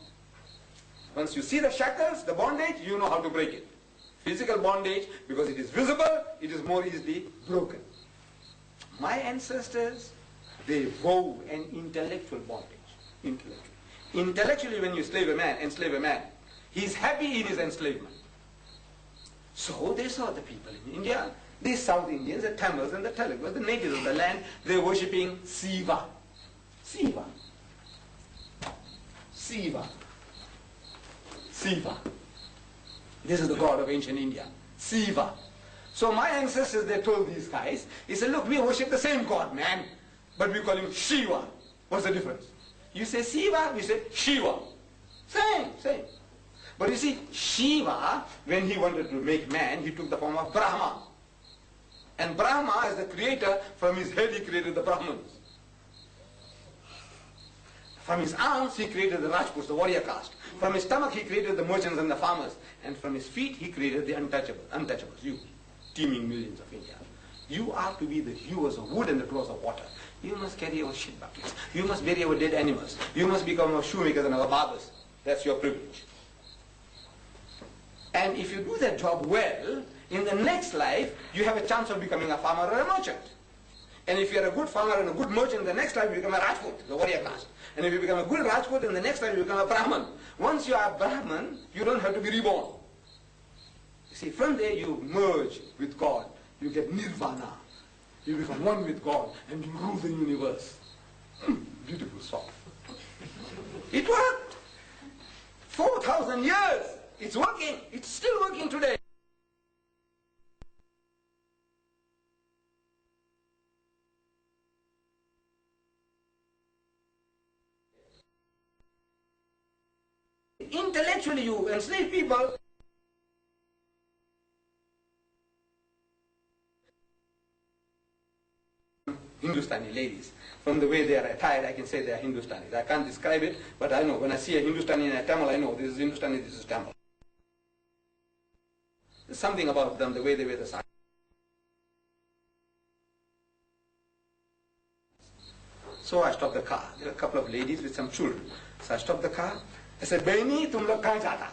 once you see the shackles, the bondage, you know how to break it. Physical bondage, because it is visible, it is more easily broken. My ancestors, they wove an intellectual bondage. Intellectually, when you enslave a man, he's happy in his enslavement. So they saw the people in India, these South Indians, the Tamils and the Telugus, the natives of the land, they're worshipping Siva. Siva. Siva. Siva. This is the god of ancient India. Siva. So my ancestors, they told these guys, he said, look, we worship the same god, man, but we call him Shiva. What's the difference? You say Siva, we say Shiva. Same. But you see, Shiva, when he wanted to make man, he took the form of Brahma. And Brahma, as the creator, from his head he created the Brahmins. From his arms he created the Rajputs, the warrior caste. From his stomach he created the merchants and the farmers. And from his feet he created the untouchables, you, teeming millions of India. You are to be the hewers of wood and the drawers of water. You must carry our shit buckets. You must bury our dead animals. You must become our shoemakers and our barbers. That's your privilege. And if you do that job well, in the next life, you have a chance of becoming a farmer or a merchant. And if you're a good farmer and a good merchant, in the next life you become a Rajput, the warrior caste. And if you become a good Rajput, in the next life you become a Brahman. Once you are a Brahman, you don't have to be reborn. You see, from there you merge with God. You get nirvana. You become one with God and you rule the universe. Beautiful song. It worked. 4,000 years. It's working. It's still working today. Intellectually you enslave people. Hindustani ladies. From the way they are attired, I can say they are Hindustanis. I can't describe it, but I know. When I see a Hindustani and a Tamil, I know this is Hindustani, this is Tamil. There's something about them, the way they wear the sari. So I stopped the car. There were a couple of ladies with some children. So I stopped the car. I said, Behni, tum log kahan jata?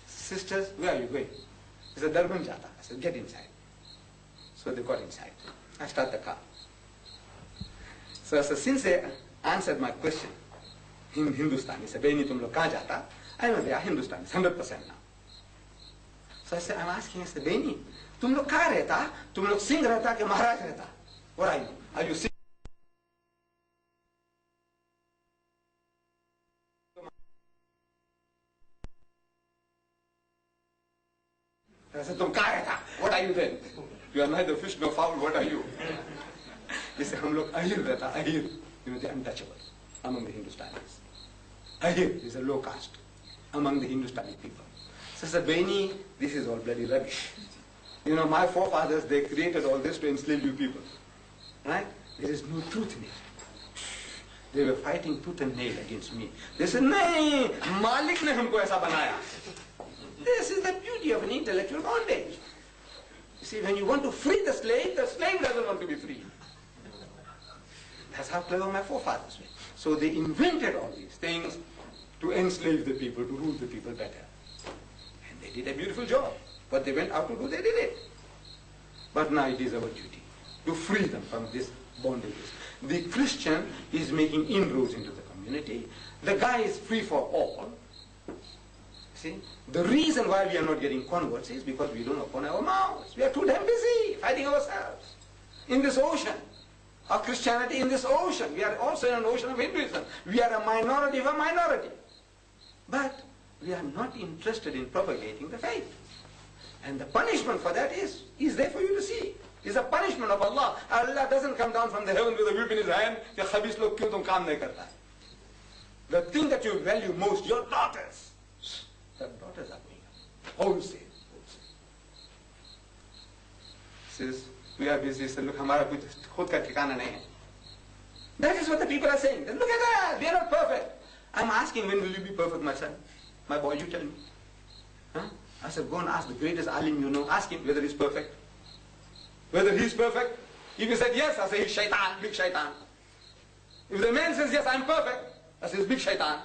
Sisters, where are you going? He said, Darban jata. I said, get inside. So they got inside. I start the car. So since they answered my question in Hindustani, said, Behni, tum log kahan jata? I know they are Hindustanis, 100% now. So I said, I'm asking, I said, Behni, tum log kahan rehta? Tum log Singh rehta ke Maharaj rehta? What are you? Are you Singh? I said, tum kahan rehta? What are you then? You are neither fish nor fowl, what are you? He said, hum log ahir rehta, ahir. You know, the untouchables among the Hindustanis. Ahir is a low caste among the Hindustani people. So I said, Behni, this is all bloody rubbish. You know, my forefathers, they created all this to enslave you people. Right? There is no truth in it. They were fighting tooth and nail against me. They said, nahi, Malik ne humko aisa banaya. This is the beauty of an intellectual bondage. You see, when you want to free the slave doesn't want to be free. That's how clever my forefathers were. So they invented all these things to enslave the people, to rule the people better. And they did a beautiful job. What they went out to do, they did it. But now it is our duty to free them from this bondages. The Christian is making inroads into the community. The guy is free for all. See? The reason why we are not getting converts is because we don't open our mouths. We are too damn busy fighting ourselves in this ocean of Christianity, in this ocean. We are also in an ocean of Hinduism. We are a minority of a minority. But we are not interested in propagating the faith. And the punishment for that is there for you to see. It's a punishment of Allah. Allah doesn't come down from the heaven with a whip in his hand. "Ye khabis log kyun tum kaam nahi karta?" The thing that you value most, your daughters. The daughters are going up. Wholesale. Says, we are busy. Says, look, hamara kuch khud ka ठिकाना nahi hai. That is what the people are saying. Look at that. We are not perfect. I'm asking, when will you be perfect, my son? My boy, you tell me. Huh? I said, go and ask the greatest alim you know. Ask him whether he's perfect. Whether he's perfect. If he said yes, I say he's shaitan, big shaitan. If the man says yes, I'm perfect, I say he's big shaitan.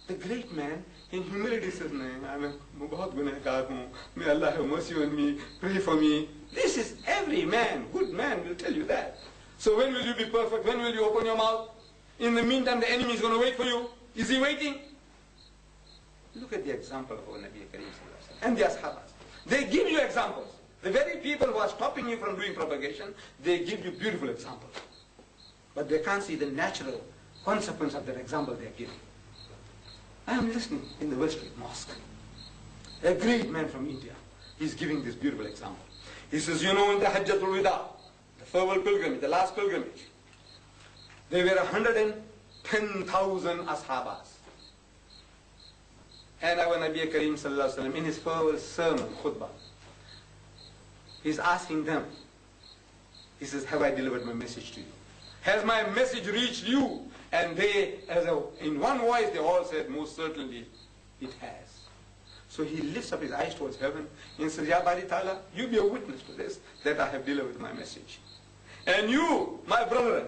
The great man in humility says, no, I'm a bahut gunahgar hu. May Allah have mercy on me. Pray for me. This is every man, good man will tell you that. So when will you be perfect? When will you open your mouth? In the meantime, the enemy is going to wait for you. Is he waiting? Look at the example of our Nabi Kareem and the Ashabas. They give you examples. The very people who are stopping you from doing propagation, they give you beautiful examples. But they can't see the natural consequence of that example they are giving. I am listening in the Westgate Mosque. A great man from India is giving this beautiful example. He says, you know, in the Hajjatul Wida, the farewell pilgrimage, the last pilgrimage, there were 110,000 Ashabas. And our Nabi Kareem sallallahu alaihi wasallam, in his first sermon, khutbah, he's asking them, he says, have I delivered my message to you? Has my message reached you? And they, in one voice, they all said, most certainly it has. So he lifts up his eyes towards heaven and says, Ya Bari Ta'ala, you be a witness to this, that I have delivered my message. And you, my brethren,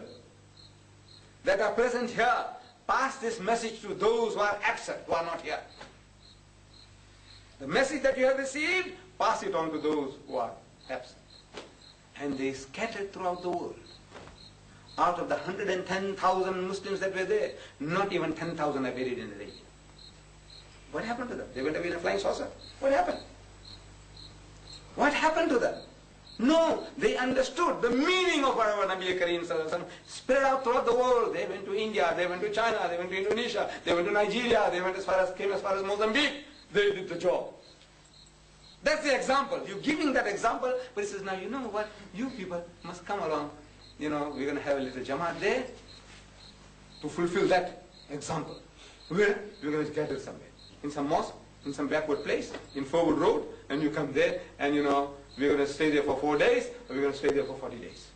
that are present here, pass this message to those who are absent, who are not here. The message that you have received, pass it on to those who are absent. And they scattered throughout the world. Out of the 110,000 Muslims that were there, not even 10,000 are buried in Arabia. What happened to them? They went away in a flying saucer. What happened? What happened to them? No, they understood the meaning of what our Nabi Kareem sallallahu alaihi wasallam spread out throughout the world. They went to India, they went to China, they went to Indonesia, they went to Nigeria, they went came as far as Mozambique. They did the job. That's the example. You're giving that example, but he says, now you know what? You people must come along. You know, we're going to have a little Jamaat there to fulfill that example. Where? We're going to gather somewhere. In some mosque, in some backward place, in Forward Road, and you come there, and you know, we're going to stay there for 4 days, or we're going to stay there for 40 days.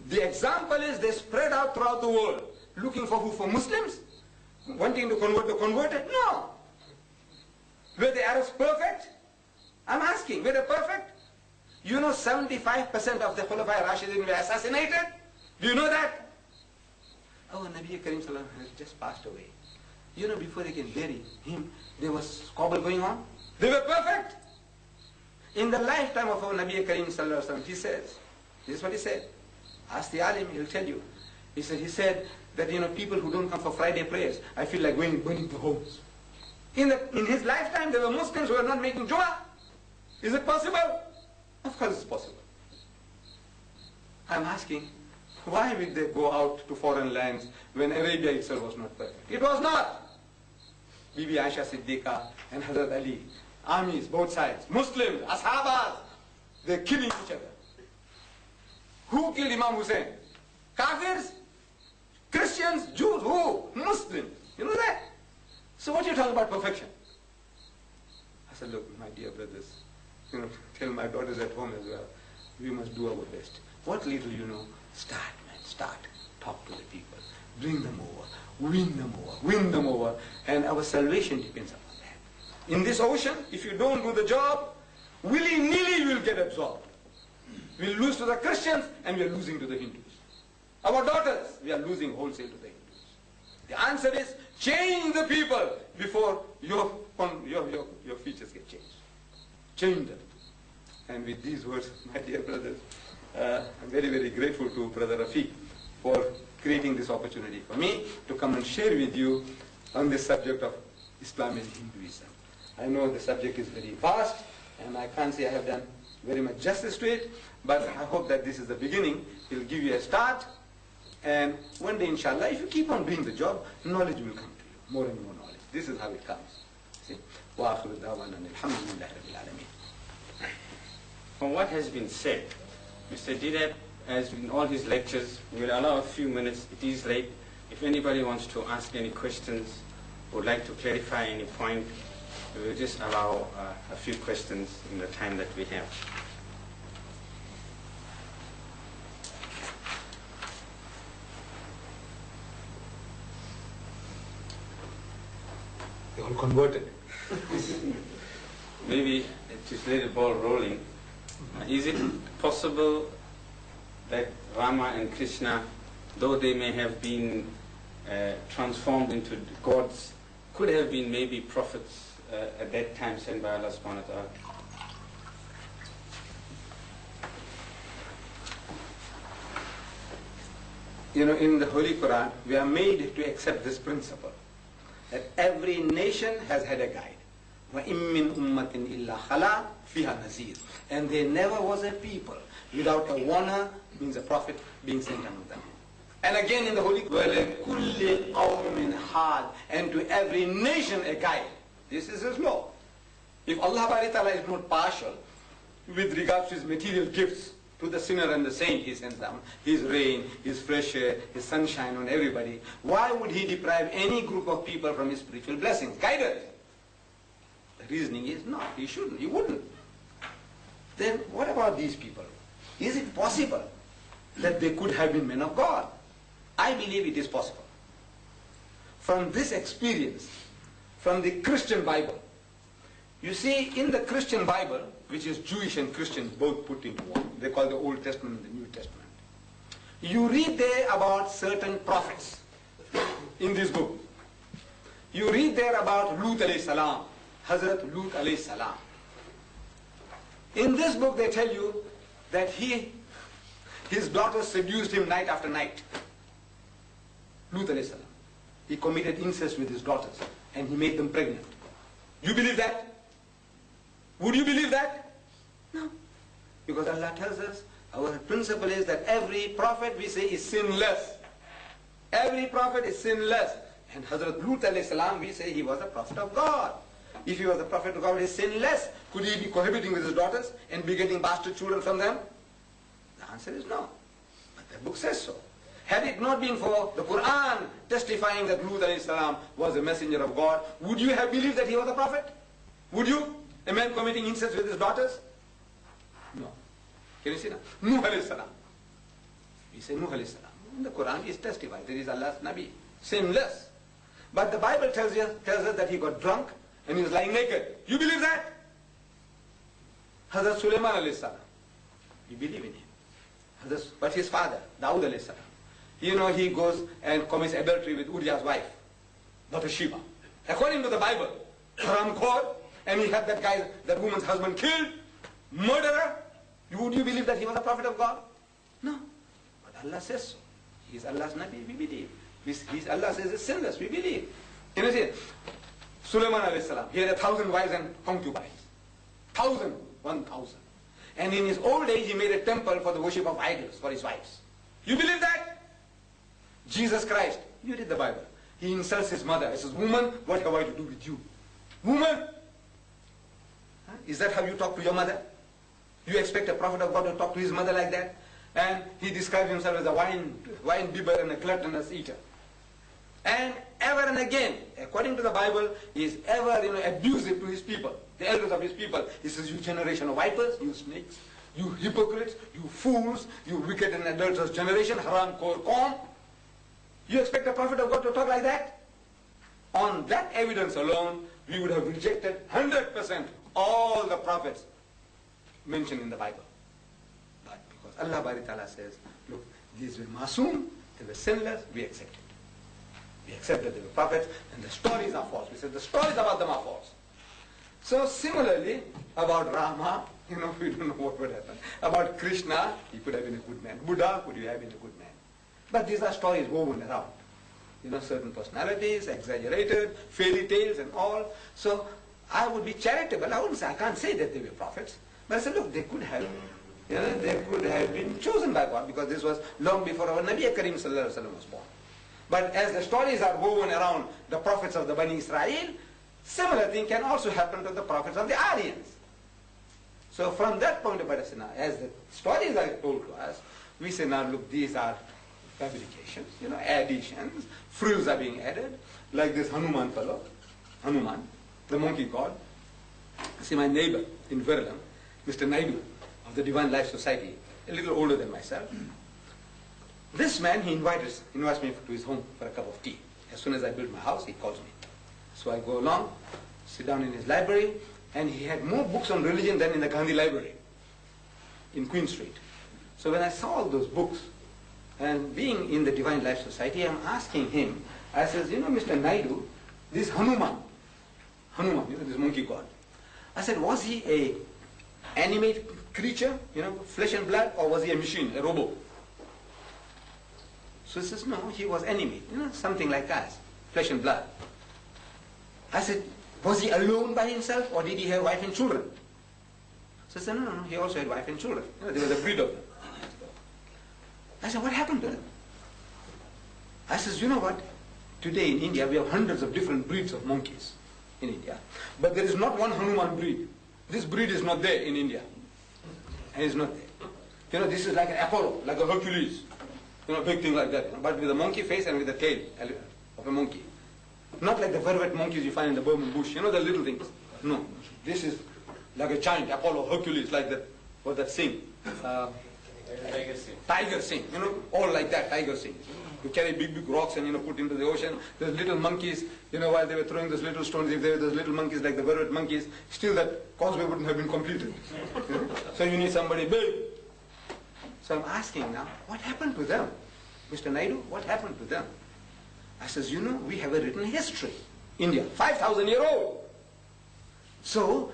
The example is they spread out throughout the world. Looking for who? For Muslims? Wanting to convert the converted? No. Were the Arabs perfect? I'm asking, were they perfect? You know 75% of the Khulafai Rashidin were assassinated? Do you know that? Oh, Nabi Kareem Sallallahu Alaihi Wasallam has just passed away. You know, before they can bury him, there was squabble going on. They were perfect. In the lifetime of our Nabi Kareem Sallallahu Alaihi Wasallam, he says, this is what he said. Ask the alim, he'll tell you. He said that, you know, people who don't come for Friday prayers, I feel like burning the homes. In his lifetime, there were Muslims who were not making Jumu'ah. Is it possible? Of course it's possible. I'm asking, why would they go out to foreign lands when Arabia itself was not perfect? It was not. Bibi Aisha Siddiqa and Hazrat Ali, armies, both sides, Muslims, Ashabas, they're killing each other. Who killed Imam Hussein? Kafirs? Christians? Jews? Who? Muslims. You know that? So what are you talking about perfection? I said, look, my dear brothers, you know, tell my daughters at home as well, we must do our best. What little you know, start, man, start. Talk to the people. Bring them over. Win them over. Win them over. And our salvation depends upon that. In this ocean, if you don't do the job, willy-nilly you will get absorbed. We'll lose to the Christians and we're losing to the Hindus. Our daughters, we are losing wholesale to the Hindus. The answer is, change the people before your features get changed. Change them. And with these words, my dear brothers, I'm very, very grateful to Brother Rafiq for creating this opportunity for me to come and share with you on this subject of Islam and Hinduism. I know the subject is very vast, and I can't say I have done very much justice to it, but I hope that this is the beginning. It will give you a start, and one day, inshallah, if you keep on doing the job, knowledge will come to you, more and more knowledge. This is how it comes. See? From what has been said, Mr. Deedat, as in all his lectures, we'll allow a few minutes. It is late. If anybody wants to ask any questions, would like to clarify any point, we'll just allow a few questions in the time that we have. They all converted. Maybe just let the ball rolling. Is it possible that Rama and Krishna, though they may have been transformed into gods, could have been maybe prophets at that time sent by Allah subhanahu wa ta'ala? You know, in the Holy Quran, we are made to accept this principle, that every nation has had a guide. وَإِن مِّنْ أُمَّةٍ إِلَّا خَلَا فِيهَا نَذِيرٌ. And there never was a people without a warner, means a prophet, being sent among them. And again in the Holy Quran, وَلِكُلِّ قَوْمٍ حَادٍ, and to every nation a guide. This is His law. If Allah Ta'ala is not partial with regards to His material gifts, To the sinner and the saint he sends down his rain, his fresh air, his sunshine on everybody. Why would he deprive any group of people from his spiritual blessings, guidance? The reasoning is no, he shouldn't, he wouldn't. Then what about these people? Is it possible that they could have been men of God? I believe it is possible. From this experience, from the Christian Bible, you see, in the Christian Bible, which is Jewish and Christian both put into one, they call the Old Testament and the New Testament, you read there about certain prophets in this book. You read there about Lut alayhi salam, Hazrat Lut alayhi salam. In this book they tell you that his daughters seduced him night after night. Lut alayhi salam. He committed incest with his daughters and he made them pregnant. You believe that? Would you believe that? No. Because Allah tells us, our principle is that every prophet we say is sinless. Every prophet is sinless. And Hazrat Lut alayhi salam, we say he was a prophet of God. If he was a prophet of God, he is sinless. Could he be cohabiting with his daughters and be getting bastard children from them? The answer is no. But the book says so. Had it not been for the Quran testifying that Lut alayhi salam was a messenger of God, would you have believed that he was a prophet? Would you? A man committing incest with his daughters? No. Can you see now? Nuh alayhi salam. We say Nuh alayhi salam. In the Quran is testified that he is Allah's Nabi. Sinless. But the Bible tells us that he got drunk and he was lying naked. You believe that? Hazrat Sulaiman alayhi salam. You believe in him. But his father, Dawood alayhi salam. You know, he goes and commits adultery with Uriah's wife, Bathsheba. According to the Bible, haramkhor, and he had that woman's husband killed, murderer. Would you believe that he was a prophet of God? No. But Allah says so. He is Allah's Nabi, we believe. Allah says he's sinless, we believe. You know, see, Sulaiman alayhi salam, he had 1,000 wives and concubines. 1,000. And in his old age, he made a temple for the worship of idols for his wives. You believe that? Jesus Christ, you read the Bible. He insults his mother. He says, woman, what have I to do with you? Woman! Huh? Is that how you talk to your mother? You expect a prophet of God to talk to his mother like that? And he describes himself as a wine bibber and a gluttonous eater. And ever and again, according to the Bible, he is ever abusive to his people, the elders of his people. He says, you generation of vipers, you snakes, you hypocrites, you fools, you wicked and adulterous generation, haram khor qawm. You expect a prophet of God to talk like that? On that evidence alone, we would have rejected 100% all the prophets mentioned in the Bible. But because Allah Bari Ta'ala says, look, these were masoom, they were sinless, we accept it. We accept that they were prophets, and the stories are false. We said the stories about them are false. So similarly, about Rama, we don't know what would happen. About Krishna, he could have been a good man. Buddha could have been a good man. But these are stories woven around. Certain personalities, exaggerated, fairy tales and all. So I would be charitable. I can't say that they were prophets. But I said, look, they could have, they could have been chosen by God, because this was long before our Nabi Karim Sallallahu Alaihi Wasallam was born. But as the stories are woven around the prophets of the Bani Israel, similar thing can also happen to the prophets of the Aryans. So from that point of view, as the stories are told to us, we say, now look, these are fabrications, additions, frills are being added, like this Hanuman fellow, Hanuman, the monkey god. See, my neighbor in Verulam, Mr. Naidu of the Divine Life Society, a little older than myself. This man, he invites me to his home for a cup of tea. As soon as I build my house, he calls me. So I go along, sit down in his library, and he had more books on religion than in the Gandhi Library in Queen Street. So when I saw all those books, and being in the Divine Life Society, I'm asking him, I says, Mr. Naidu, this Hanuman, this monkey god, I said, was he a animate creature, flesh and blood, or was he a machine, a robot? So he says, no, he was animate, something like us, flesh and blood. I said, was he alone by himself, or did he have wife and children? So he said, no, he also had wife and children. There was a breed of them. I said, what happened to them? I says, you know what? Today in India, we have hundreds of different breeds of monkeys in India. But there is not one Hanuman breed. This breed is not there in India. And it's not there. You know, this is like an Apollo, like a Hercules. You know, big thing like that. You know, but with a monkey face and with the tail of a monkey. Not like the vervet monkeys you find in the Burman bush. You know, the little things. No. This is like a giant Apollo, Hercules, like that. What that thing? Tiger sing. You know, all like that, tiger sing. You carry big, big rocks and, you know, put into the ocean. Those little monkeys, you know, while they were throwing those little stones, if there were those little monkeys like the vervet monkeys, still that causeway wouldn't have been completed. You know? So you need somebody big. So I'm asking now, what happened to them? Mr. Naidu, what happened to them? I says, you know, we have a written history. India, 5,000-year-old. So,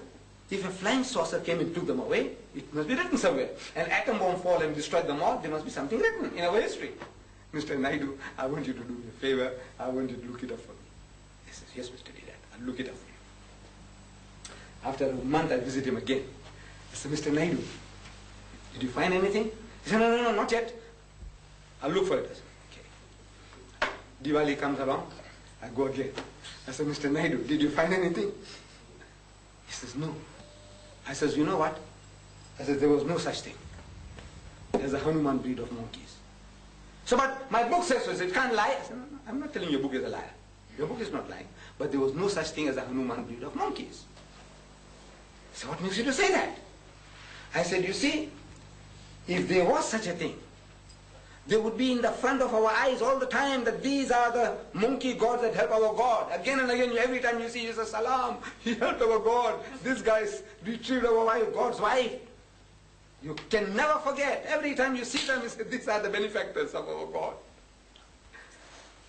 if a flying saucer came and took them away, it must be written somewhere. An atom bomb fall and destroyed them all, there must be something written in our history. Mr. Naidu, I want you to do me a favor. I want you to look it up for me. He says, yes, Mr. Deedat, I'll look it up for you. After a month, I visit him again. I said, Mr. Naidu, did you find anything? He said, no, not yet. I'll look for it. I said, okay. Diwali comes along, I go again. I said, Mr. Naidu, did you find anything? He says, no. I says, you know what? I said, there was no such thing as a Hanuman breed of monkeys. So, but my book says so. It can't lie. I said, no, I'm not telling your book is a liar. Your book is not lying. But there was no such thing as a Hanuman breed of monkeys. So what makes you to say that? I said, you see, if there was such a thing, they would be in the front of our eyes all the time that these are the monkey gods that help our God. Again and again, every time you see, you say, Salam, he helped our God. This guy's retrieved our wife, God's wife. You can never forget. Every time you see them, you say, these are the benefactors of our God.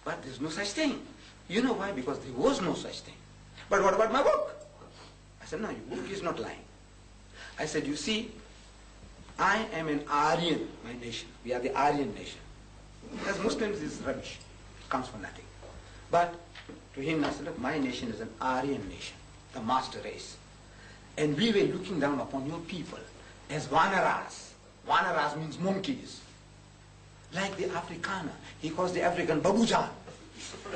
But there's no such thing. You know why? Because there was no such thing. But what about my book? I said, no, your book is not lying. I said, you see, I am an Aryan, my nation. We are the Aryan nation. As Muslims, this is rubbish. It comes from nothing. But to him, I said, look, my nation is an Aryan nation, the master race. And we were looking down upon your people as Vanaras. Vanaras means monkeys. Like the Afrikaner. He calls the African Babujan.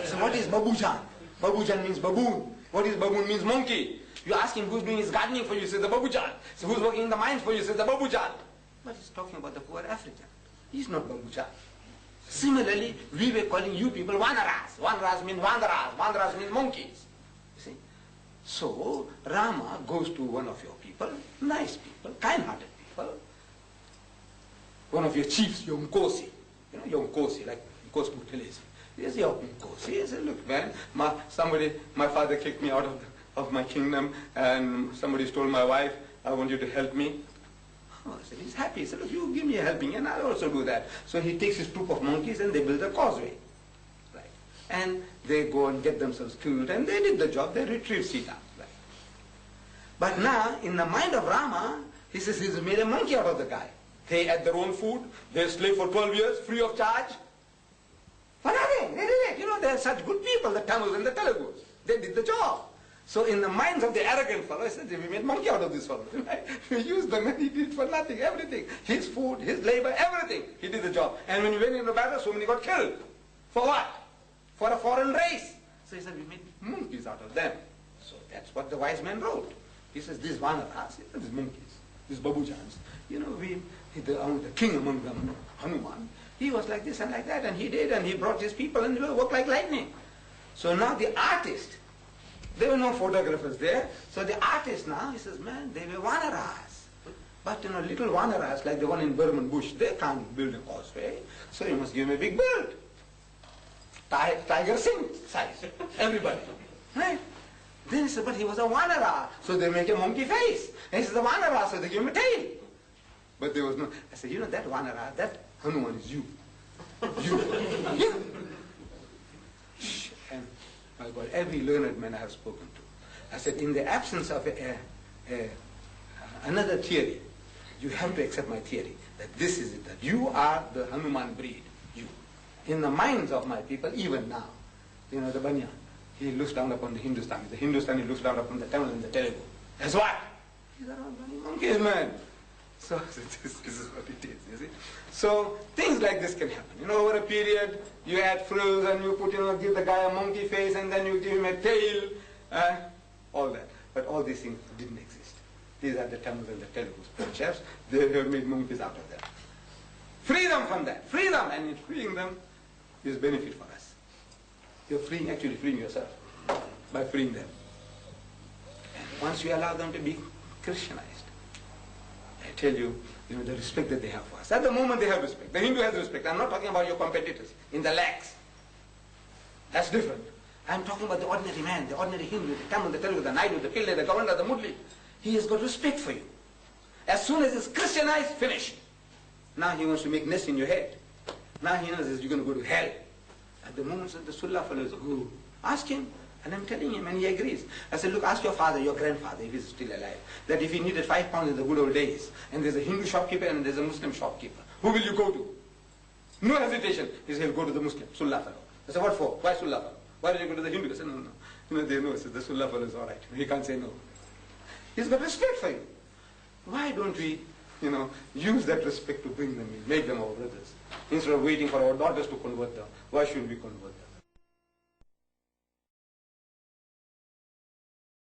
So what is Babujan? Babujan means baboon. What is baboon means monkey. You ask him who's doing his gardening for you, he says the Babujan. So who's working in the mines for you, he says the Babujan. But he's talking about the poor African. He's not Babujan. Similarly, we were calling you people Vanaras. Vanaras mean Vandaras. Vandaras mean monkeys. You see? So Rama goes to one of your people, nice people, kind-hearted people, one of your chiefs, your Nkosi. You know, your Nkosi, like Nkosi Buthelezi. He says, your Nkosi. He says, look, man, my father kicked me out of my kingdom, and somebody stole my wife. I want you to help me. Oh, so he's happy. He said, look, you give me a helping, and I'll also do that. So he takes his troop of monkeys, and they build a causeway. Right. And they go and get themselves killed, and they did the job. They retrieved Sita. Right. But now, in the mind of Rama, he says he's made a monkey out of the guy. They had their own food. They slaved for 12 years, free of charge. For nothing. They did it. You know, they're such good people, the Tamils and the Telugus. They did the job. So in the minds of the arrogant fellow, he said, we made monkey out of this fellow. Right? We used them and he did for nothing, everything. His food, his labor, everything. He did the job. And when he went into battle, so many got killed. For what? For a foreign race. So he said, we made monkeys out of them. So that's what the wise man wrote. He says, these Vanaras, these monkeys, these Babujans, you know, the king among them, Hanuman, he was like this and like that, and he did, and he brought his people, and they worked like lightning. So now the artist, there were no photographers there, so the artist now, he says, man, they were Vanaras. But, you know, little Vanaras, like the one in Burman bush, they can't build a causeway, so you must give them a big build. Tiger Singh size, everybody. Right? Then he said, but he was a Vanara, so they make a monkey face. And he says, a Vanara, so they give him a tail. But there was no, I said, you know, that Vanara, that Hanuman is you. You. You. And my God, every learned man I have spoken to, I said, in the absence of another theory, you have to accept my theory, that this is it, that you are the Hanuman breed, you. In the minds of my people, even now, you know, the Banyan, he looks down upon the Hindustani. The Hindustani looks down upon the Tamil and the Telugu. That's what? These are all bloody monkeys, man. So this is what it is, you see. So things like this can happen. You know, over a period, you add frills and you put, you know, give the guy a monkey face and then you give him a tail, all that. But all these things didn't exist. These are the Tamils and the Telugus. Chaps, they have made monkeys out of them. from that. Free them, and in freeing them is benefit for us. You're actually freeing yourself by freeing them. And once you allow them to be Christianized, I tell you, the respect that they have for us. At the moment they have respect. The Hindu has respect. I'm not talking about your competitors in the lakhs. That's different. I'm talking about the ordinary man, the ordinary Hindu, the Tamil, the Telugu, the Naidu, the Pillai, the Governor, the Mudli. He has got respect for you. As soon as it's Christianized, finished. Now he wants to make nest in your head. Now he knows that you're going to go to hell. At the moment that the Sulla fellow is, who? Ask him. And I'm telling him, and he agrees. I said, look, ask your father, your grandfather, if he's still alive, that if he needed 5 pounds in the good old days, and there's a Hindu shopkeeper and there's a Muslim shopkeeper, who will you go to? No hesitation. He said, he'll go to the Muslim, Sulla fellow. I said, what for? Why Sulla fellow? Why don't you go to the Hindu? I said, no. They know. I said, the Sulla fellow is all right. He can't say no. He's got respect for you. Why don't we, use that respect to bring them in, make them our brothers? Instead of waiting for our daughters to convert them, why shouldn't we convert them?